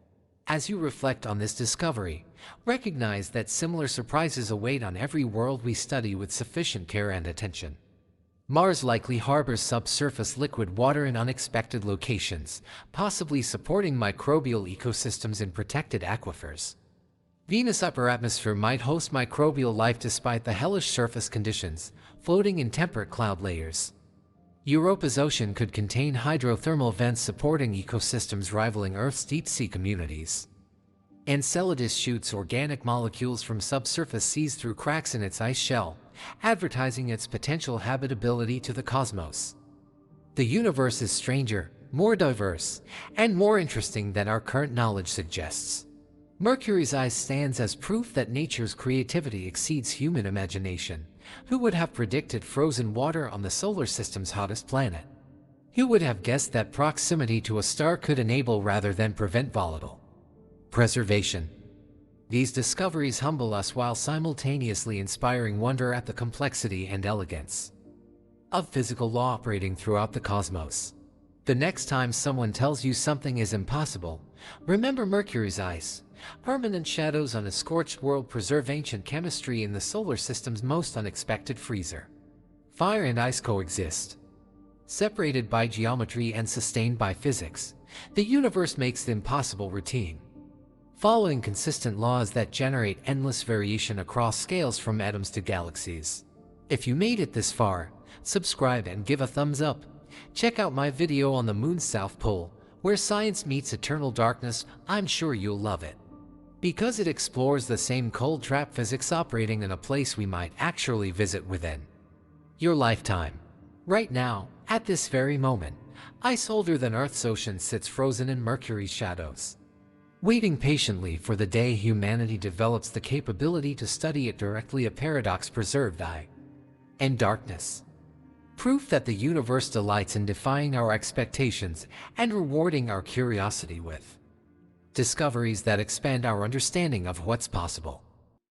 As you reflect on this discovery, recognize that similar surprises await on every world we study with sufficient care and attention. Mars likely harbors subsurface liquid water in unexpected locations, possibly supporting microbial ecosystems in protected aquifers. Venus' upper atmosphere might host microbial life despite the hellish surface conditions, floating in temperate cloud layers. Europa's ocean could contain hydrothermal vents supporting ecosystems rivaling Earth's deep-sea communities. Enceladus shoots organic molecules from subsurface seas through cracks in its ice shell, advertising its potential habitability to the cosmos. The universe is stranger, more diverse, and more interesting than our current knowledge suggests. Mercury's ice stands as proof that nature's creativity exceeds human imagination. Who would have predicted frozen water on the solar system's hottest planet? Who would have guessed that proximity to a star could enable rather than prevent volatile preservation? These discoveries humble us while simultaneously inspiring wonder at the complexity and elegance of physical law operating throughout the cosmos. The next time someone tells you something is impossible, remember Mercury's ice. Permanent shadows on a scorched world preserve ancient chemistry in the solar system's most unexpected freezer. Fire and ice coexist. Separated by geometry and sustained by physics, the universe makes the impossible routine, following consistent laws that generate endless variation across scales from atoms to galaxies. If you made it this far, subscribe and give a thumbs up. Check out my video on the moon's south pole, where science meets eternal darkness. I'm sure you'll love it, because it explores the same cold trap physics operating in a place we might actually visit within your lifetime. Right now, at this very moment, ice older than Earth's ocean sits frozen in Mercury's shadows, waiting patiently for the day humanity develops the capability to study it directly, a paradox preserved in darkness. Proof that the universe delights in defying our expectations and rewarding our curiosity with discoveries that expand our understanding of what's possible.